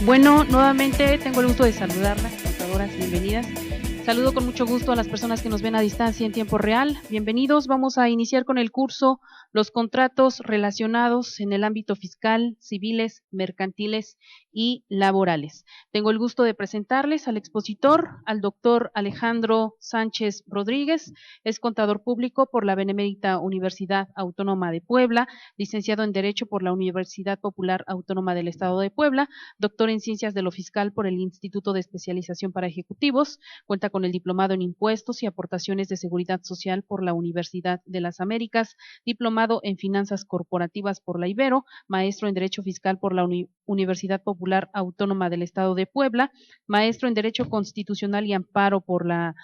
Bueno, nuevamente tengo el gusto de saludarlas, contadoras, bienvenidas. Saludo con mucho gusto a las personas que nos ven a distancia en tiempo real. Bienvenidos, vamos a iniciar con el curso Los contratos relacionados en el ámbito fiscal, civiles, mercantiles y laborales. Tengo el gusto de presentarles al expositor, al doctor Alejandro Sánchez Rodríguez, es contador público por la Benemérita Universidad Autónoma de Puebla, licenciado en Derecho por la Universidad Popular Autónoma del Estado de Puebla, doctor en Ciencias de lo Fiscal por el Instituto de Especialización para Ejecutivos, cuenta con el diplomado en Impuestos y Aportaciones de Seguridad Social por la Universidad de las Américas, diplomado en Finanzas Corporativas por la Ibero, maestro en Derecho Fiscal por la Universidad Popular Autónoma del Estado de Puebla, maestro en Derecho Constitucional y Amparo por la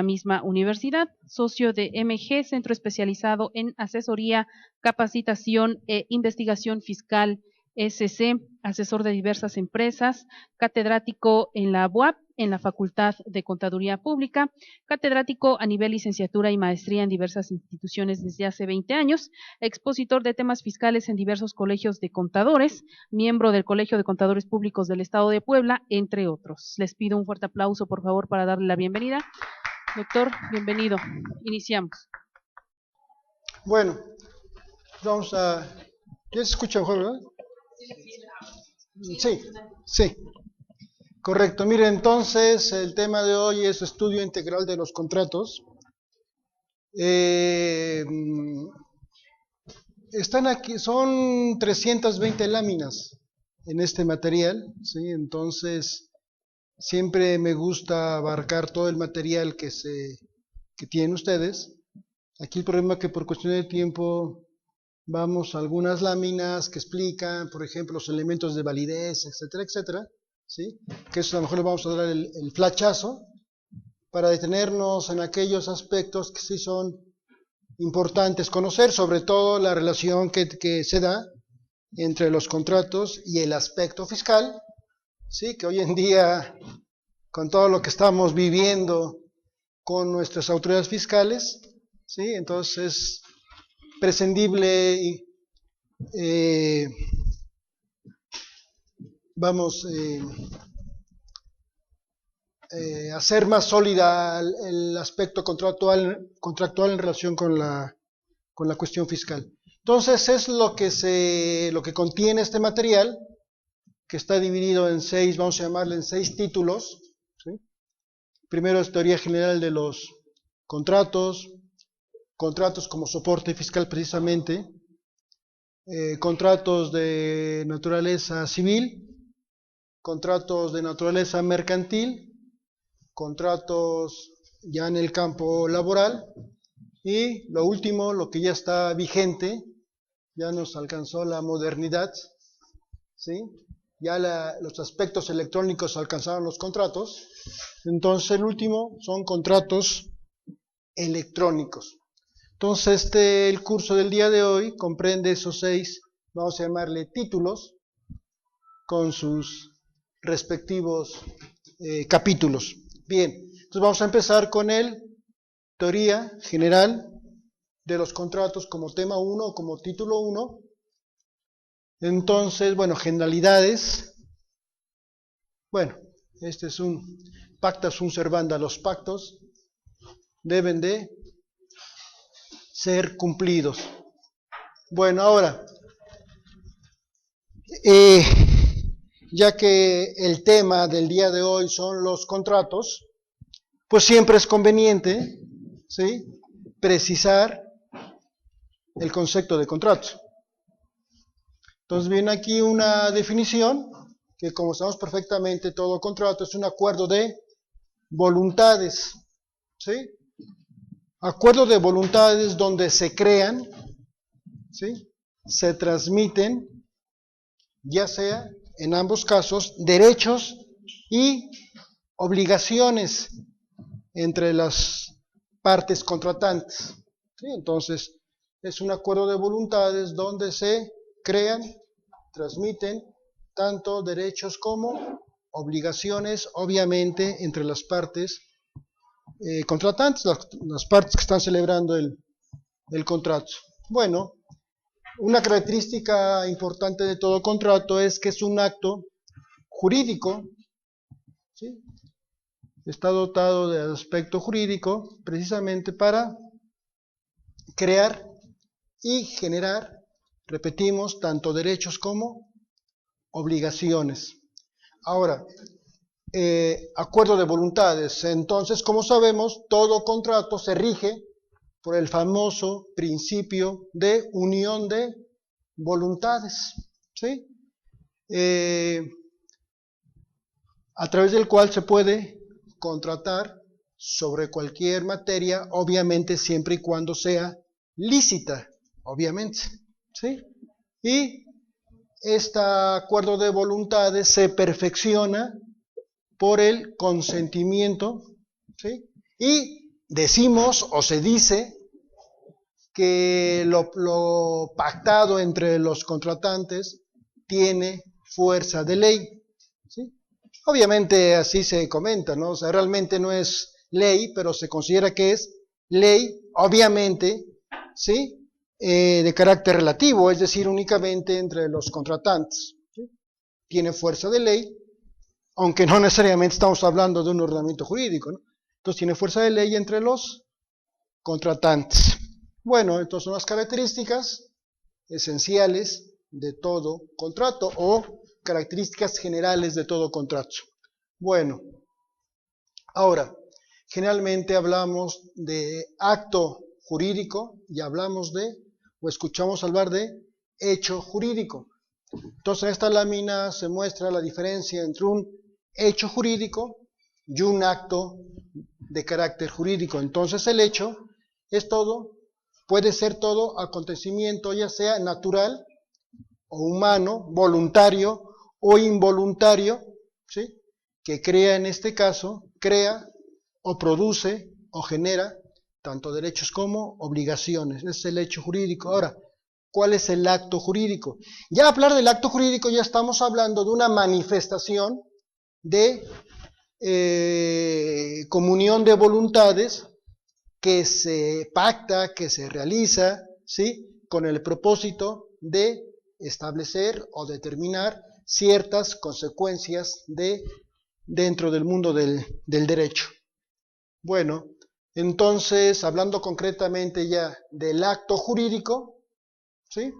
misma universidad, socio de MG, centro especializado en asesoría, capacitación e investigación fiscal SC, asesor de diversas empresas, catedrático en la UAP, en la Facultad de Contaduría Pública, catedrático a nivel licenciatura y maestría en diversas instituciones desde hace 20 años, expositor de temas fiscales en diversos colegios de contadores, miembro del Colegio de Contadores Públicos del Estado de Puebla, entre otros. Les pido un fuerte aplauso, por favor, para darle la bienvenida. Doctor, bienvenido. Iniciamos. Bueno, vamos a... ¿Ya se escucha mejor, verdad? Sí, correcto. Mire, entonces el tema de hoy es estudio integral de los contratos. Están aquí, son 320 láminas en este material, ¿sí? Entonces siempre me gusta abarcar todo el material que tienen ustedes. Aquí el problema es que por cuestión de tiempo vamos a algunas láminas que explican, por ejemplo, los elementos de validez, etcétera, etcétera, ¿sí? Que eso a lo mejor le vamos a dar el flachazo para detenernos en aquellos aspectos que sí son importantes conocer, sobre todo la relación que se da entre los contratos y el aspecto fiscal, ¿sí? Que hoy en día, con todo lo que estamos viviendo con nuestras autoridades fiscales, ¿sí? Entonces es prescindible hacer más sólida el aspecto contractual en relación con la cuestión fiscal. Entonces es lo que contiene este material, que está dividido en 6, vamos a llamarle en 6 títulos, ¿sí? Primero es teoría general de los contratos como soporte fiscal precisamente, contratos de naturaleza civil, contratos de naturaleza mercantil, contratos ya en el campo laboral, y lo último, lo que ya está vigente, ya nos alcanzó la modernidad, ¿sí? Ya los aspectos electrónicos alcanzaron los contratos, entonces el último son contratos electrónicos. Entonces el curso del día de hoy comprende esos 6, vamos a llamarle títulos, con sus respectivos capítulos. Bien, entonces vamos a empezar con el teoría general de los contratos como tema 1 o como título 1. Entonces, bueno, generalidades. Bueno, este es un pacta sunt servanda, los pactos deben de ser cumplidos. Bueno, ahora, ya que el tema del día de hoy son los contratos, pues siempre es conveniente, ¿sí?, precisar el concepto de contrato. Entonces viene aquí una definición, que como sabemos perfectamente, todo contrato es un acuerdo de voluntades, ¿sí? Acuerdo de voluntades donde se crean, ¿sí?, se transmiten, ya sea en ambos casos, derechos y obligaciones entre las partes contratantes, ¿sí? Entonces, es un acuerdo de voluntades donde se crean, transmiten tanto derechos como obligaciones, obviamente, entre las partes contratantes, las partes que están celebrando el contrato. Bueno, una característica importante de todo contrato es que es un acto jurídico, ¿sí? Está dotado de aspecto jurídico precisamente para crear y generar, repetimos, tanto derechos como obligaciones. Ahora, acuerdo de voluntades. Entonces, como sabemos, todo contrato se rige por el famoso principio de unión de voluntades, ¿sí? A través del cual se puede contratar sobre cualquier materia, obviamente siempre y cuando sea lícita, obviamente, ¿sí? Y este acuerdo de voluntades se perfecciona por el consentimiento, ¿sí? Y decimos o se dice que lo pactado entre los contratantes tiene fuerza de ley, ¿sí? Obviamente así se comenta, ¿no? O sea, realmente no es ley, pero se considera que es ley, obviamente, ¿sí? De carácter relativo, es decir, únicamente entre los contratantes, ¿sí? Tiene fuerza de ley, aunque no necesariamente estamos hablando de un ordenamiento jurídico, ¿no? Entonces tiene fuerza de ley entre los contratantes. Bueno, entonces son las características esenciales de todo contrato o características generales de todo contrato. Bueno, ahora, generalmente hablamos de acto jurídico y hablamos de, o escuchamos hablar de hecho jurídico. Entonces en esta lámina se muestra la diferencia entre un hecho jurídico y un acto de carácter jurídico. Entonces el hecho es todo, puede ser todo acontecimiento, ya sea natural o humano, voluntario o involuntario, ¿sí? Que crea en este caso, crea o produce o genera tanto derechos como obligaciones. Ese es el hecho jurídico. Ahora, ¿cuál es el acto jurídico? Ya hablar del acto jurídico ya estamos hablando de una manifestación de comunión de voluntades que se pacta, que se realiza, ¿sí? Con el propósito de establecer o determinar ciertas consecuencias dentro del mundo del derecho. Bueno, entonces, hablando concretamente ya del acto jurídico, ¿sí?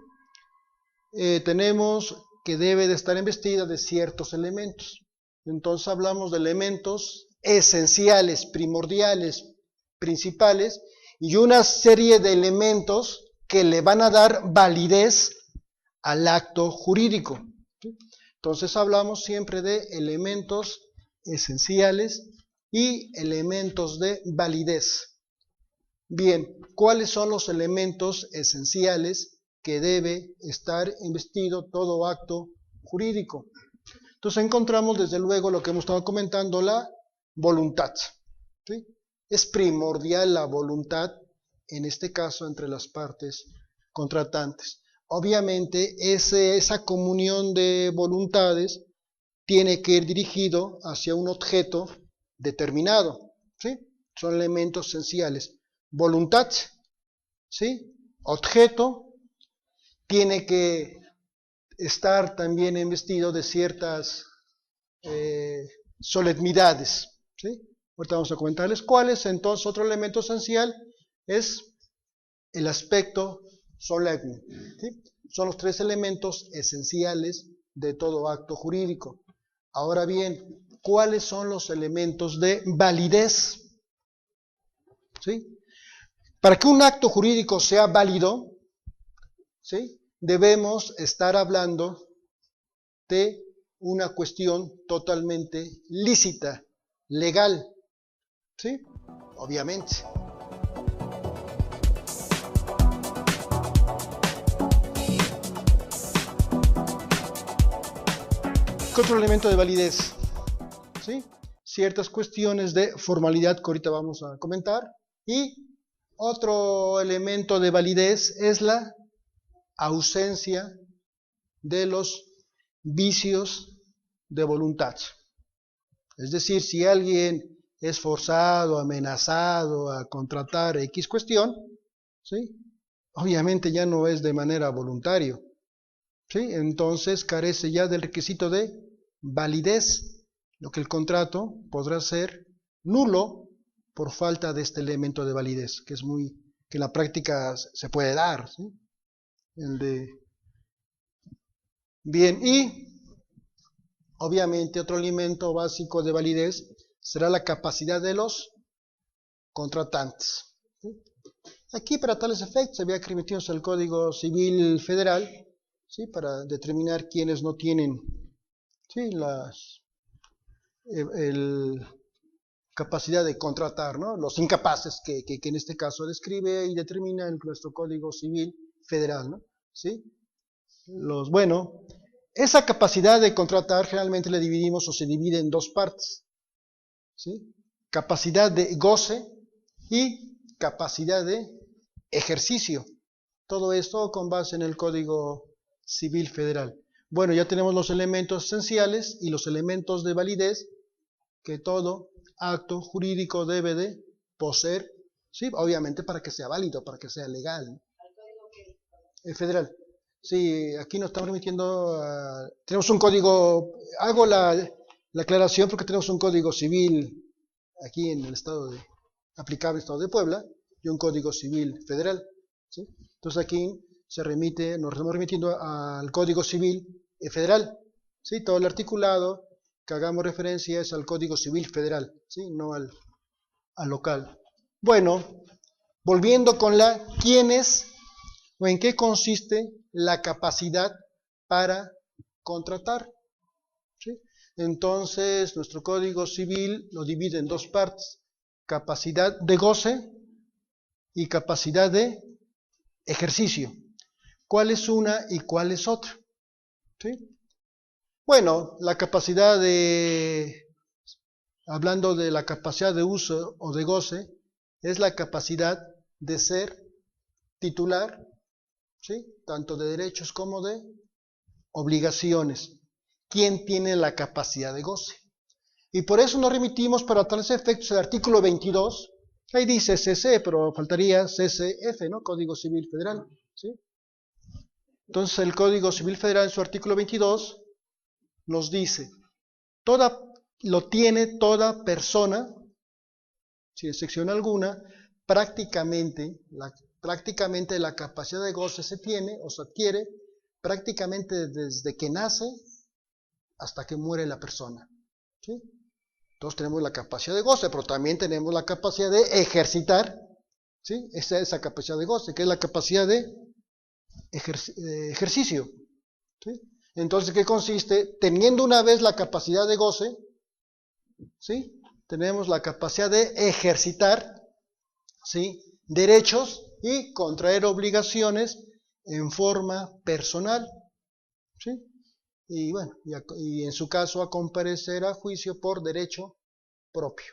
Tenemos que debe de estar investida de ciertos elementos. Entonces hablamos de elementos esenciales, primordiales, principales, y una serie de elementos que le van a dar validez al acto jurídico. Entonces hablamos siempre de elementos esenciales y elementos de validez. Bien, ¿cuáles son los elementos esenciales que debe estar investido todo acto jurídico? Entonces encontramos desde luego lo que hemos estado comentando, la voluntad, ¿sí? Es primordial la voluntad, en este caso entre las partes contratantes. Obviamente esa comunión de voluntades tiene que ir dirigido hacia un objeto determinado, ¿sí? Son elementos esenciales. Voluntad, ¿sí? Objeto, tiene que estar también investido de ciertas solemnidades, ¿sí? Ahorita vamos a comentarles cuáles. Entonces, otro elemento esencial es el aspecto solemne, ¿sí? Son los tres elementos esenciales de todo acto jurídico. Ahora bien, ¿cuáles son los elementos de validez? ¿Sí? Para que un acto jurídico sea válido, ¿sí? Debemos estar hablando de una cuestión totalmente lícita, legal, ¿sí? Obviamente. ¿Qué otro elemento de validez? ¿Sí? Ciertas cuestiones de formalidad que ahorita vamos a comentar. Y otro elemento de validez es la ausencia de los vicios de voluntad. Es decir, si alguien es forzado, amenazado a contratar X cuestión, ¿sí? Obviamente ya no es de manera voluntaria, ¿sí? Entonces carece ya del requisito de validez, lo que el contrato podrá ser nulo por falta de este elemento de validez, que en la práctica se puede dar, ¿sí? Bien, y obviamente otro elemento básico de validez será la capacidad de los contratantes, ¿sí? Aquí para tales efectos había que remitirnos al Código Civil Federal, ¿sí? Para determinar quiénes no tienen, ¿sí? Capacidad de contratar, ¿no? Los incapaces que en este caso describe y determina en nuestro Código Civil Federal, ¿no? ¿Sí? Esa capacidad de contratar generalmente la dividimos o se divide en dos partes, ¿sí? Capacidad de goce y capacidad de ejercicio. Todo esto con base en el Código Civil Federal. Bueno, ya tenemos los elementos esenciales y los elementos de validez que todo acto jurídico debe de poseer, ¿sí? Obviamente para que sea válido, para que sea legal. El federal. Sí, aquí nos estamos remitiendo a... Tenemos un código, hago la aclaración porque tenemos un código civil aquí en el estado aplicable estado de Puebla y un código civil federal, ¿sí? Entonces aquí nos estamos remitiendo al código civil federal, ¿sí? Todo el articulado que hagamos referencia es al Código Civil Federal, ¿sí? No al local. Bueno, volviendo con ¿quiénes o en qué consiste la capacidad para contratar? ¿Sí? Entonces, nuestro Código Civil lo divide en dos partes: capacidad de goce y capacidad de ejercicio. ¿Cuál es una y cuál es otra? ¿Sí? Bueno, hablando de la capacidad de uso o de goce, es la capacidad de ser titular, ¿sí? Tanto de derechos como de obligaciones. ¿Quién tiene la capacidad de goce? Y por eso nos remitimos para tales efectos al artículo 22, ahí dice CC, pero faltaría CCF, ¿no? Código Civil Federal, ¿sí? Entonces el Código Civil Federal en su artículo 22 nos dice, lo tiene toda persona, sin excepción alguna, prácticamente la capacidad de goce se tiene o se adquiere prácticamente desde que nace hasta que muere la persona, ¿sí? Entonces tenemos la capacidad de goce, pero también tenemos la capacidad de ejercitar, ¿sí? Esa capacidad de goce, que es la capacidad de ejercicio, ¿sí? Entonces, ¿qué consiste? Teniendo una vez la capacidad de goce, ¿sí? Tenemos la capacidad de ejercitar, ¿sí? Derechos y contraer obligaciones en forma personal, ¿sí? Y bueno, y en su caso a comparecer a juicio por derecho propio.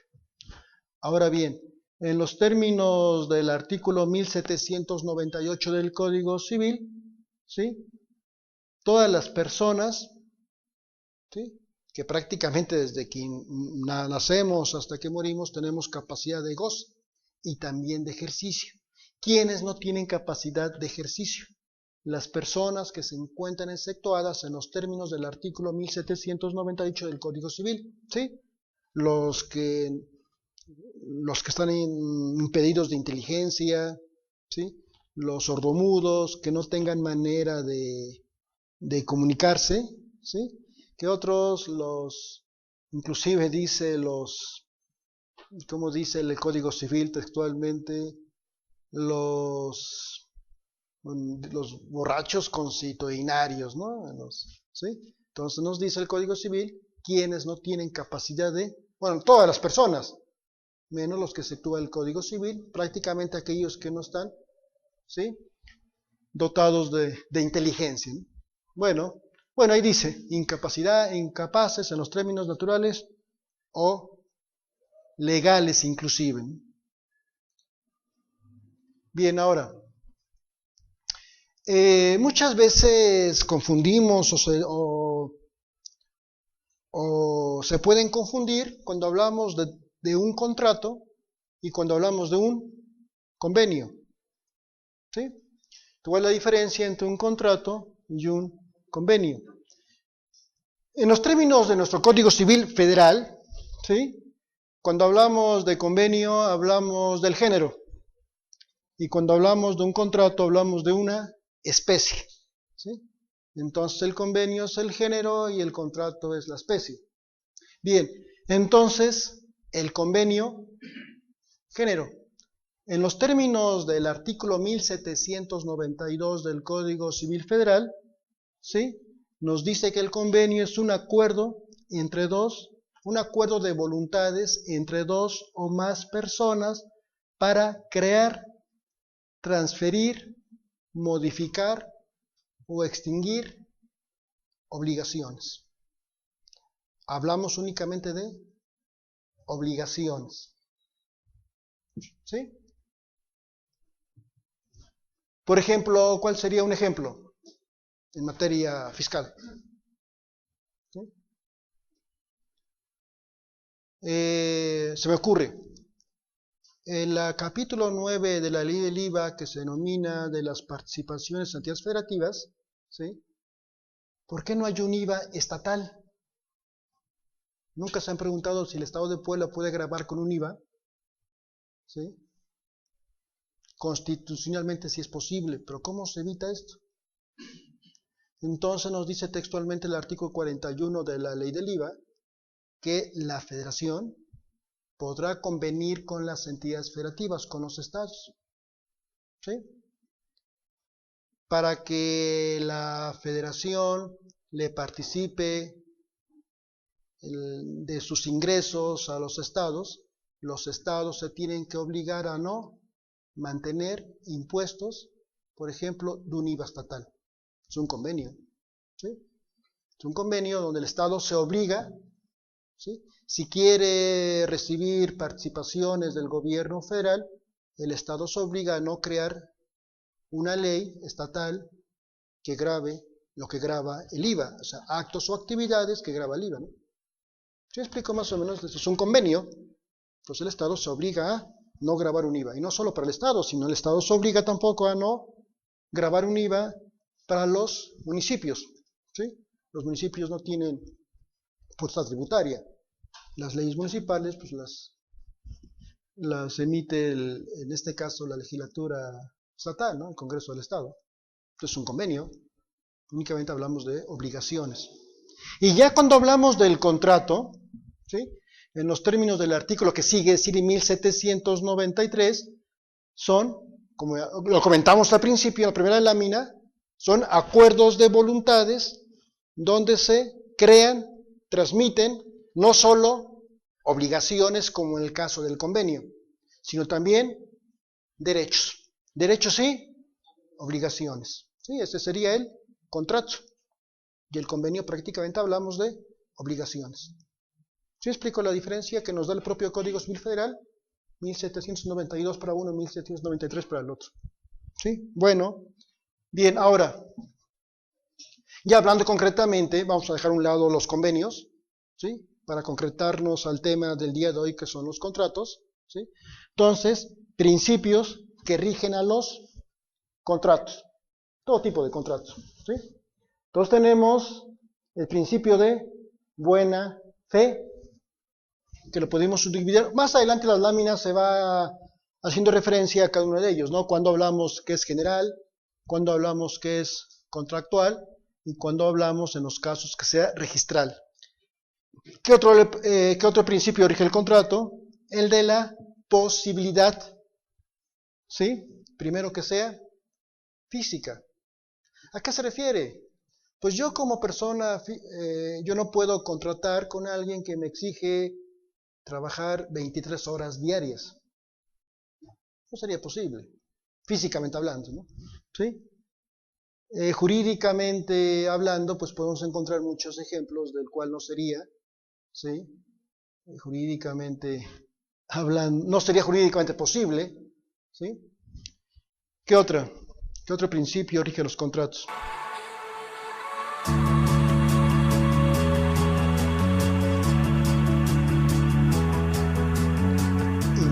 Ahora bien, en los términos del artículo 1798 del Código Civil, ¿sí? Todas las personas, ¿sí? Que prácticamente desde que nacemos hasta que morimos tenemos capacidad de goce y también de ejercicio. ¿Quiénes no tienen capacidad de ejercicio? Las personas que se encuentran exceptuadas en los términos del artículo 1798 del Código Civil, ¿sí? Los que están impedidos de inteligencia, ¿sí? Los sordomudos, que no tengan manera de comunicarse, ¿sí? Que otros, inclusive dice ¿cómo dice el Código Civil textualmente? Los borrachos consuetudinarios, ¿no? ¿Sí? Entonces nos dice el Código Civil quienes no tienen capacidad todas las personas, menos los que exceptúa el Código Civil, prácticamente aquellos que no están, ¿sí? Dotados de inteligencia, ¿no? Bueno, ahí dice, incapaces en los términos naturales o legales inclusive, ¿no? Bien, ahora, muchas veces confundimos o se pueden confundir cuando hablamos de un contrato y cuando hablamos de un convenio. ¿Sí? ¿Cuál es la diferencia entre un contrato y un convenio? En los términos de nuestro Código Civil Federal, ¿sí? Cuando hablamos de convenio hablamos del género y cuando hablamos de un contrato hablamos de una especie. ¿Sí? Entonces el convenio es el género y el contrato es la especie. Bien, entonces el convenio, género. En los términos del artículo 1792 del Código Civil Federal, ¿sí? Nos dice que el convenio es un acuerdo entre dos, un acuerdo de voluntades entre dos o más personas para crear, transferir, modificar o extinguir obligaciones. Hablamos únicamente de obligaciones. ¿Sí? Por ejemplo, ¿cuál sería un ejemplo en materia fiscal? ¿Sí? Se me ocurre, el capítulo 9 de la ley del IVA, que se denomina de las participaciones en entidades federativas, ¿sí? ¿Por qué no hay un IVA estatal? ¿Nunca se han preguntado si el Estado de Puebla puede gravar con un IVA? ¿Sí? Constitucionalmente sí es posible, pero ¿cómo se evita esto? Entonces nos dice textualmente el artículo 41 de la ley del IVA que la federación podrá convenir con las entidades federativas, con los estados, ¿sí? Para que la federación le participe de sus ingresos a los estados se tienen que obligar a no mantener impuestos, por ejemplo, de un IVA estatal. Es un convenio, ¿sí? Es un convenio donde el Estado se obliga, ¿sí? Si quiere recibir participaciones del gobierno federal, el Estado se obliga a no crear una ley estatal que grave lo que grava el IVA, o sea, actos o actividades que grava el IVA, ¿no? ¿Sí explico más o menos? Es un convenio, entonces el Estado se obliga a no gravar un IVA, y no solo para el Estado, sino el Estado se obliga tampoco a no gravar un IVA para los municipios, ¿sí? Los municipios no tienen potestad tributaria. Las leyes municipales, pues las emite, en este caso, la legislatura estatal, ¿no? El Congreso del Estado. Entonces es un convenio, únicamente hablamos de obligaciones. Y ya cuando hablamos del contrato, ¿sí? En los términos del artículo que sigue, es decir, 1793, son, como lo comentamos al principio, en la primera lámina, son acuerdos de voluntades donde se crean, transmiten, no solo obligaciones como en el caso del convenio, sino también derechos. Derechos y obligaciones. ¿Sí? Ese sería el contrato. Y el convenio prácticamente hablamos de obligaciones. ¿Sí explico la diferencia que nos da el propio Código Civil Federal? 1792 para uno, 1793 para el otro. ¿Sí? Bueno, bien, ahora, ya hablando concretamente, vamos a dejar a un lado los convenios, ¿sí? Para concretarnos al tema del día de hoy, que son los contratos, ¿sí? Entonces, principios que rigen a los contratos, todo tipo de contratos, ¿sí? Entonces tenemos el principio de buena fe, que lo podemos subdividir. Más adelante en las láminas se va haciendo referencia a cada uno de ellos, ¿no? Cuando hablamos que es general, cuando hablamos que es contractual y cuando hablamos en los casos que sea registral. ¿Qué otro principio rige el contrato? El de la posibilidad, ¿sí? Primero que sea física. ¿A qué se refiere? Pues yo como persona, yo no puedo contratar con alguien que me exige trabajar 23 horas diarias. No sería posible, físicamente hablando, ¿no? ¿Sí? Jurídicamente hablando, pues podemos encontrar muchos ejemplos del cual no sería, ¿sí? Jurídicamente hablando, no sería jurídicamente posible, ¿sí? ¿Qué otro principio rige los contratos?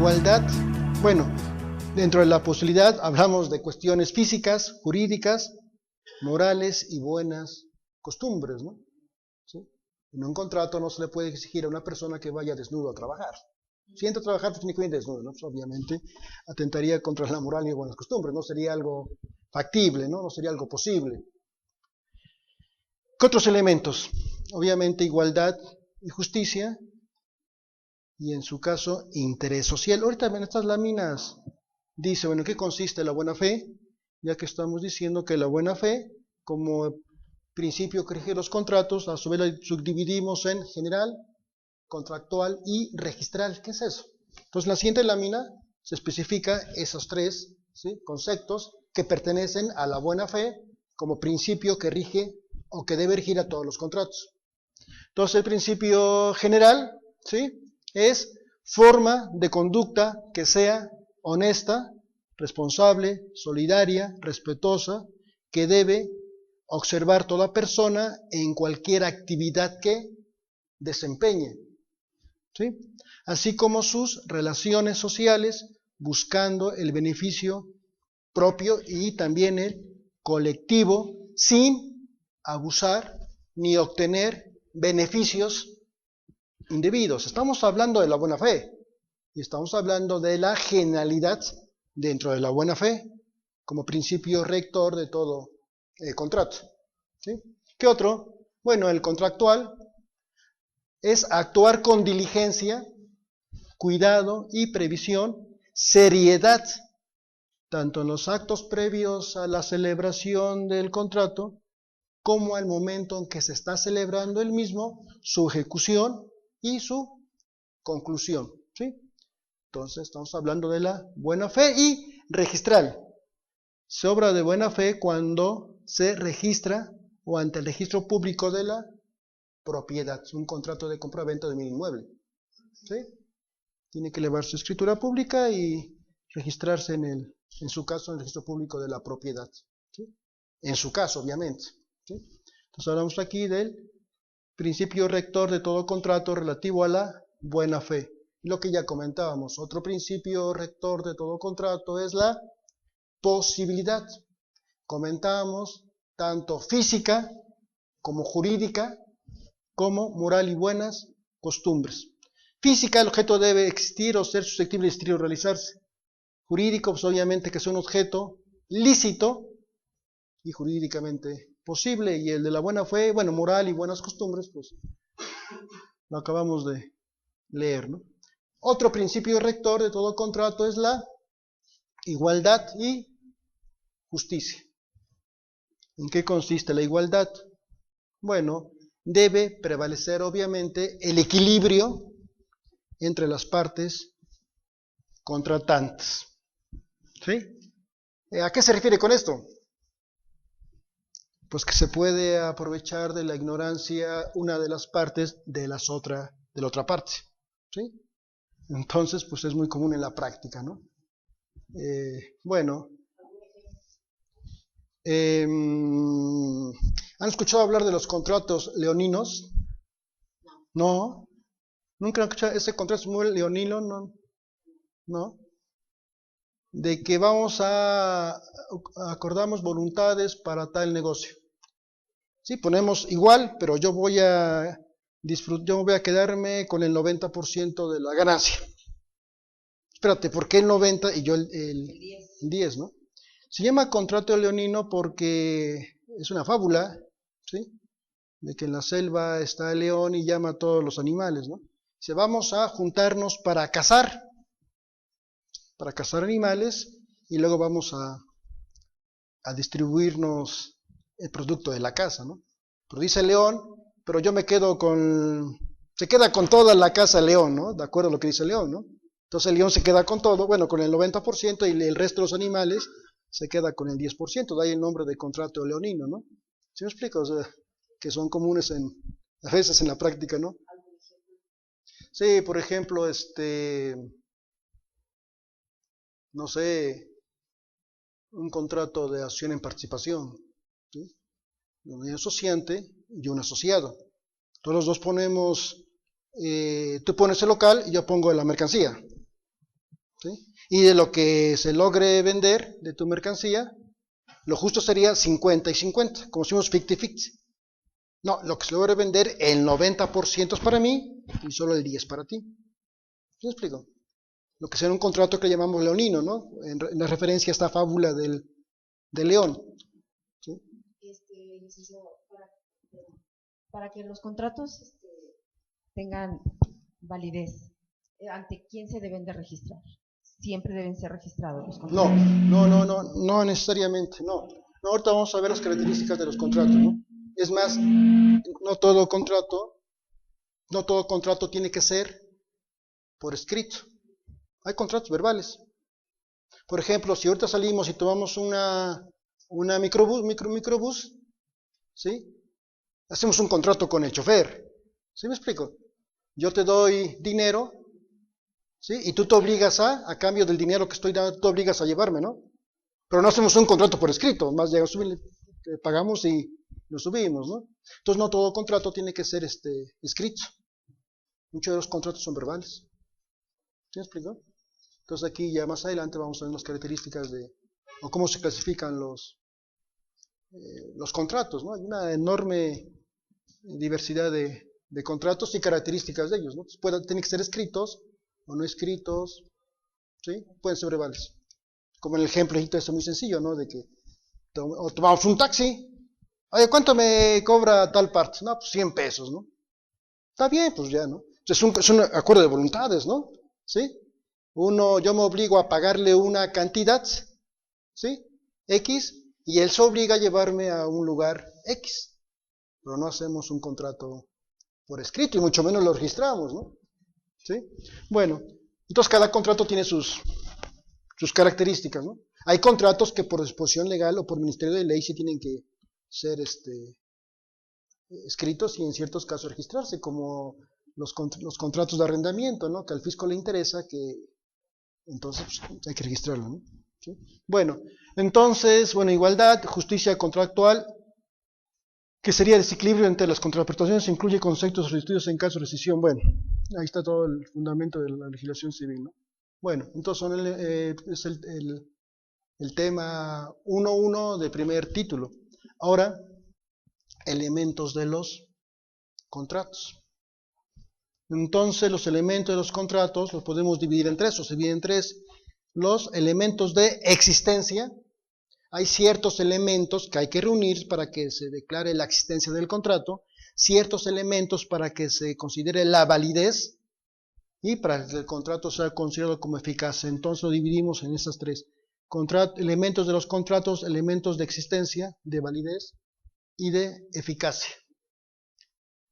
igualdad, bueno, dentro de la posibilidad hablamos de cuestiones físicas, jurídicas, morales y buenas costumbres, ¿no? ¿Sí? En un contrato no se le puede exigir a una persona que vaya desnudo a trabajar. Si entra a trabajar, pues tiene que ir desnudo, ¿no? Pues obviamente atentaría contra la moral y buenas costumbres, no sería algo factible, ¿no? No sería algo posible. ¿Qué otros elementos? Obviamente igualdad y justicia, y en su caso interés social. Ahorita en estas láminas dice, bueno, ¿en qué consiste la buena fe? Ya que estamos diciendo que la buena fe, como principio que rige los contratos, a su vez la subdividimos en general, contractual y registral. ¿Qué es eso? Entonces, en la siguiente lámina se especifica esos tres, ¿sí?, conceptos que pertenecen a la buena fe como principio que rige o que debe regir a todos los contratos. Entonces, el principio general, ¿sí?, es forma de conducta que sea honesta, responsable, solidaria, respetuosa, que debe observar toda persona en cualquier actividad que desempeñe, ¿sí?, así como sus relaciones sociales, buscando el beneficio propio y también el colectivo, sin abusar ni obtener beneficios indebidos. Estamos hablando de la buena fe y estamos hablando de la generalidad dentro de la buena fe como principio rector de todo contrato, ¿sí? ¿Qué otro? Bueno, el contractual es actuar con diligencia, cuidado y previsión, seriedad, tanto en los actos previos a la celebración del contrato, como al momento en que se está celebrando el mismo, su ejecución y su conclusión, ¿sí? Entonces estamos hablando de la buena fe y registral. Se obra de buena fe cuando se registra o ante el registro público de la propiedad, un contrato de compra-venta de un inmueble, ¿sí? Tiene que elevar su escritura pública y registrarse en su caso, en el registro público de la propiedad, ¿sí?, en su caso, obviamente, ¿sí? Entonces hablamos aquí del principio rector de todo contrato relativo a la buena fe. Y lo que ya comentábamos, otro principio rector de todo contrato es la posibilidad. Comentábamos tanto física como jurídica, como moral y buenas costumbres. Física, el objeto debe existir o ser susceptible de existir o realizarse. Jurídico, pues obviamente que es un objeto lícito y jurídicamente posible. Y el de la buena fe, bueno, moral y buenas costumbres, pues lo acabamos de leer, ¿no? Otro principio rector de todo contrato es la igualdad y justicia. ¿En qué consiste la igualdad? Bueno, debe prevalecer obviamente el equilibrio entre las partes contratantes, ¿sí? ¿A qué se refiere con esto? Pues que se puede aprovechar de la ignorancia una de las partes de la otra parte, ¿sí? Entonces, pues es muy común en la práctica, ¿no? Bueno, ¿han escuchado hablar de los contratos leoninos? No. ¿Nunca han escuchado ese contrato muy leonino? No. ¿No? De que acordamos voluntades para tal negocio. Sí, ponemos igual, pero yo voy a quedarme con el 90% de la ganancia. Espérate, ¿por qué el 90 y yo el 10, ¿no? Se llama contrato leonino porque es una fábula, ¿sí?, de que en la selva está el león y llama a todos los animales, ¿no? Dice, vamos a juntarnos para cazar animales y luego vamos a distribuirnos el producto de la caza, ¿no? Pero dice el león, pero yo me quedo se queda con toda la caza el león, ¿no? De acuerdo a lo que dice el león, ¿no? Entonces el león se queda con todo, bueno, con el 90% y el resto de los animales se queda con el 10%, de ahí el nombre de contrato leonino, ¿no? ¿Sí me explico? O sea, que son comunes a veces en la práctica, ¿no? Sí, por ejemplo, no sé, un contrato de acción en participación, ¿sí?, donde hay un asociante y un asociado. Todos los dos ponemos, tú pones el local y yo pongo la mercancía. ¿sí? Y de lo que se logre vender de tu mercancía, lo justo sería 50 y 50, como decimos 50-50. No, lo que se logre vender, el 90% es para mí y solo el 10% para ti. ¿Sí me explico? Lo que será un contrato que llamamos leonino, ¿no? En la referencia a esta fábula del león. ¿Sí? Licenciado, para que los contratos tengan validez, ¿ante quién se deben de registrar? ¿Siempre deben ser registrados los contratos? No necesariamente, no. Ahorita vamos a ver las características de los contratos, ¿no? Es más, no todo contrato tiene que ser por escrito. Hay contratos verbales. Por ejemplo, si ahorita salimos y tomamos una microbús, ¿sí? Hacemos un contrato con el chofer. ¿Sí me explico? Yo te doy dinero, ¿sí? Y tú te obligas a cambio del dinero que estoy dando, tú te obligas a llevarme, ¿no? Pero no hacemos un contrato por escrito, más llega a subir, pagamos y lo subimos, ¿no? Entonces no todo contrato tiene que ser escrito. Muchos de los contratos son verbales. ¿Sí me explico? Entonces aquí ya más adelante vamos a ver las características o cómo se clasifican los contratos, ¿no? Hay una enorme diversidad de contratos y características de ellos, ¿no? Tienen que ser escritos o no escritos, ¿sí? Pueden ser verbales. Como en el ejemplo este muy sencillo, ¿no? De que tomamos un taxi, oye, ¿cuánto me cobra tal parte? No, pues 100 pesos, ¿no? Está bien, pues ya, ¿no? Es un acuerdo de voluntades, ¿no? ¿Sí? Yo me obligo a pagarle una cantidad, ¿sí? X, y él se obliga a llevarme a un lugar X. Pero no hacemos un contrato por escrito, y mucho menos lo registramos, ¿no? ¿Sí? Bueno, entonces cada contrato tiene sus características, ¿no? Hay contratos que por disposición legal o por ministerio de ley sí tienen que ser escritos y en ciertos casos registrarse, como los contratos de arrendamiento, ¿no? Que al fisco le interesa, que entonces pues, hay que registrarlo, ¿no? ¿Sí? Bueno, entonces, igualdad, justicia contractual, que sería el desequilibrio entre las contraprestaciones, incluye conceptos restituidos en caso de rescisión. Bueno, ahí está todo el fundamento de la legislación civil, ¿no? Bueno, entonces es el tema 1.1 de primer título. Ahora, elementos de los contratos. Entonces, los elementos de los contratos los podemos dividir en tres, o se dividen en tres. Los elementos de existencia. Hay ciertos elementos que hay que reunir para que se declare la existencia del contrato, ciertos elementos para que se considere la validez y para que el contrato sea considerado como eficaz. Entonces lo dividimos en esas tres. Elementos de los contratos, elementos de existencia, de validez y de eficacia.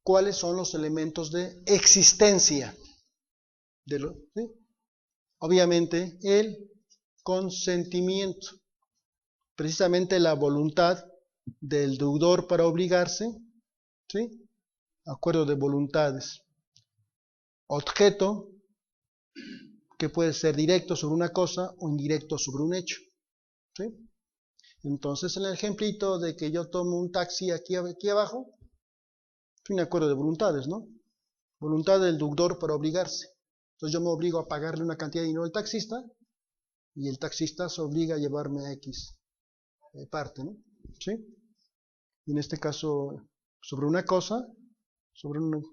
¿Cuáles son los elementos de existencia? ¿Sí? Obviamente el consentimiento, precisamente la voluntad del deudor para obligarse, ¿sí? Acuerdo de voluntades. Objeto, que puede ser directo sobre una cosa o indirecto sobre un hecho, ¿sí? Entonces, en el ejemplito de que yo tomo un taxi aquí abajo, es un acuerdo de voluntades, ¿no? Voluntad del deudor para obligarse. Entonces yo me obligo a pagarle una cantidad de dinero al taxista y el taxista se obliga a llevarme a X parte, ¿no? ¿Sí? Y en este caso, sobre una cosa, sobre un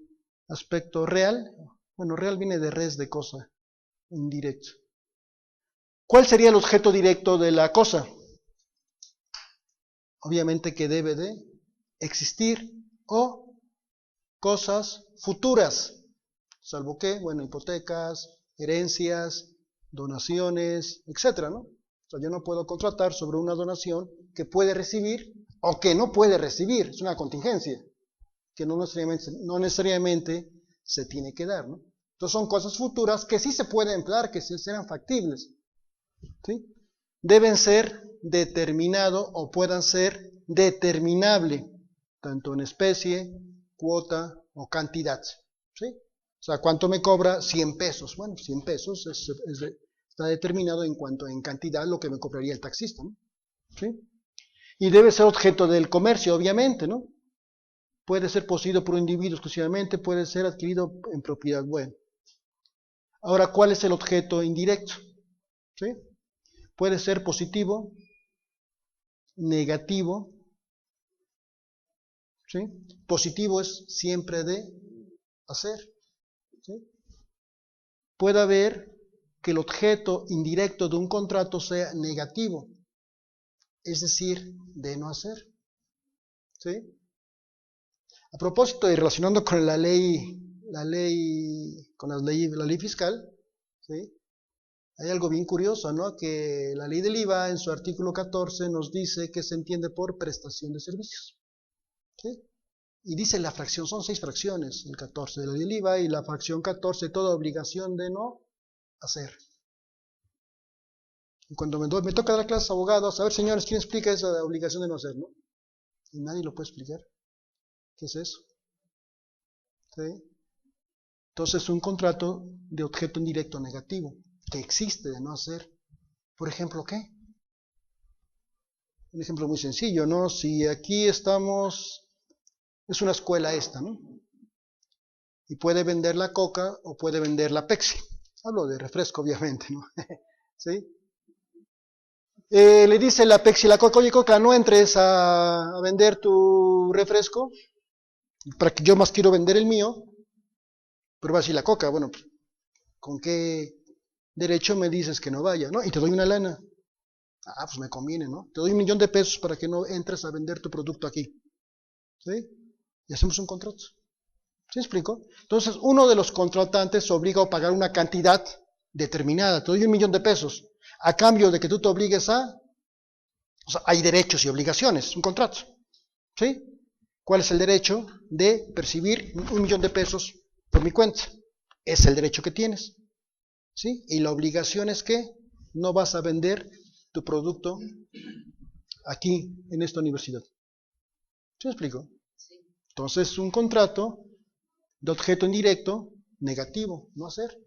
aspecto real. Bueno, real viene de res, de cosa, indirecto. ¿Cuál sería el objeto directo de la cosa? Obviamente que debe de existir o cosas futuras, salvo que, hipotecas, herencias, donaciones, etcétera, ¿no? O sea, yo no puedo contratar sobre una donación que puede recibir o que no puede recibir, es una contingencia, que no necesariamente se tiene que dar, ¿no? Entonces son cosas futuras que sí se pueden emplear, que sí serán factibles, ¿sí? Deben ser determinado o puedan ser determinable, tanto en especie, cuota o cantidad, ¿sí? O sea, ¿cuánto me cobra? 100 pesos. Bueno, 100 pesos está determinado en cuanto en cantidad lo que me cobraría el taxista, ¿no? ¿Sí? Y debe ser objeto del comercio, obviamente, ¿no? Puede ser poseído por un individuo exclusivamente, puede ser adquirido en propiedad. Bueno. Ahora, ¿cuál es el objeto indirecto? ¿sí? Puede ser positivo, negativo, ¿sí? Positivo es siempre de hacer, ¿sí? Puede haber que el objeto indirecto de un contrato sea negativo, es decir, de no hacer, ¿sí? A propósito y relacionando con la ley fiscal, ¿sí? Hay algo bien curioso, ¿no? Que la ley del IVA en su artículo 14 nos dice que se entiende por prestación de servicios, ¿sí? Y dice la fracción, son 6 fracciones, el 14 de la ley del IVA y la fracción 14, toda obligación de no hacer. Y cuando me toca dar clases a abogados, a ver señores, ¿quién explica esa obligación de no hacer, no? Y nadie lo puede explicar. ¿Qué es eso? ¿Sí? Entonces, un contrato de objeto indirecto negativo, que existe de no hacer. Por ejemplo, ¿qué? Un ejemplo muy sencillo, ¿no? Si aquí estamos, es una escuela esta, ¿no? Y puede vender la Coca o puede vender la Pepsi. Hablo de refresco, obviamente, ¿no? ¿Sí? Le dice la Pepsi a la Coca, oye Coca, no entres a vender tu refresco, para que yo más quiero vender el mío. Pero va a decir la Coca, bueno, pues, ¿con qué derecho me dices que no vaya, no? Y te doy una lana. Ah, pues me conviene, ¿no? Te doy $1,000,000 para que no entres a vender tu producto aquí. ¿Sí? Y hacemos un contrato. ¿Sí explico? Entonces, uno de los contratantes obliga a pagar una cantidad determinada. Te doy $1,000,000 a cambio de que tú te obligues a... O sea, hay derechos y obligaciones, un contrato. ¿Sí? ¿Cuál es el derecho de percibir $1,000,000 por mi cuenta? Es el derecho que tienes. ¿Sí? Y la obligación es que no vas a vender tu producto aquí en esta universidad. ¿Sí me explico? Entonces, un contrato de objeto indirecto negativo, no hacer.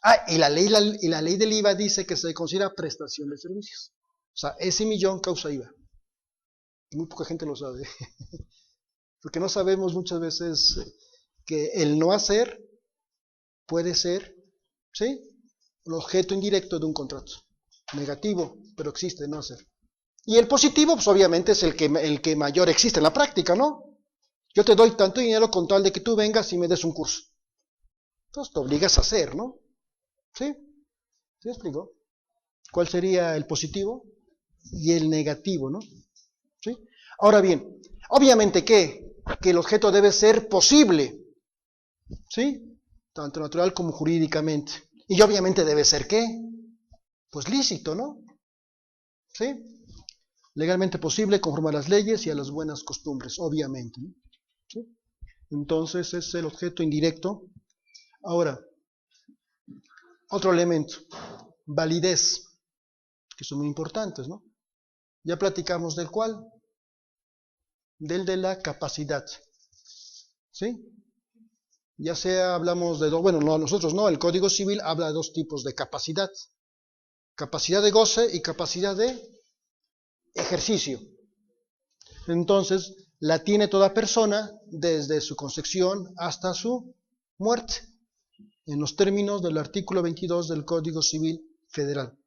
Ah, y la ley del IVA dice que se considera prestación de servicios. O sea, ese millón causa IVA. Muy poca gente lo sabe. Porque no sabemos muchas veces que el no hacer puede ser, ¿sí?, el objeto indirecto de un contrato. Negativo, pero existe no hacer. Y el positivo, pues obviamente es el que mayor existe en la práctica, ¿no? Yo te doy tanto dinero con tal de que tú vengas y me des un curso. Entonces te obligas a hacer, ¿no? ¿Sí? ¿Sí me explico? ¿Cuál sería el positivo y el negativo, ¿no? ¿Sí? Ahora bien, obviamente que el objeto debe ser posible, ¿sí? Tanto natural como jurídicamente. Y obviamente debe ser ¿qué? Pues lícito, ¿no? ¿Sí? Legalmente posible, conforme a las leyes y a las buenas costumbres, obviamente, ¿no? ¿Sí? Entonces es el objeto indirecto. Ahora, otro elemento, validez, que son muy importantes, ¿no? Ya platicamos del cual, del de la capacidad, ¿sí? Ya sea hablamos de, bueno, no, nosotros no, el Código Civil habla de 2 tipos de capacidad. Capacidad de goce y capacidad de ejercicio. Entonces, la tiene toda persona desde su concepción hasta su muerte, en los términos del artículo 22 del Código Civil Federal.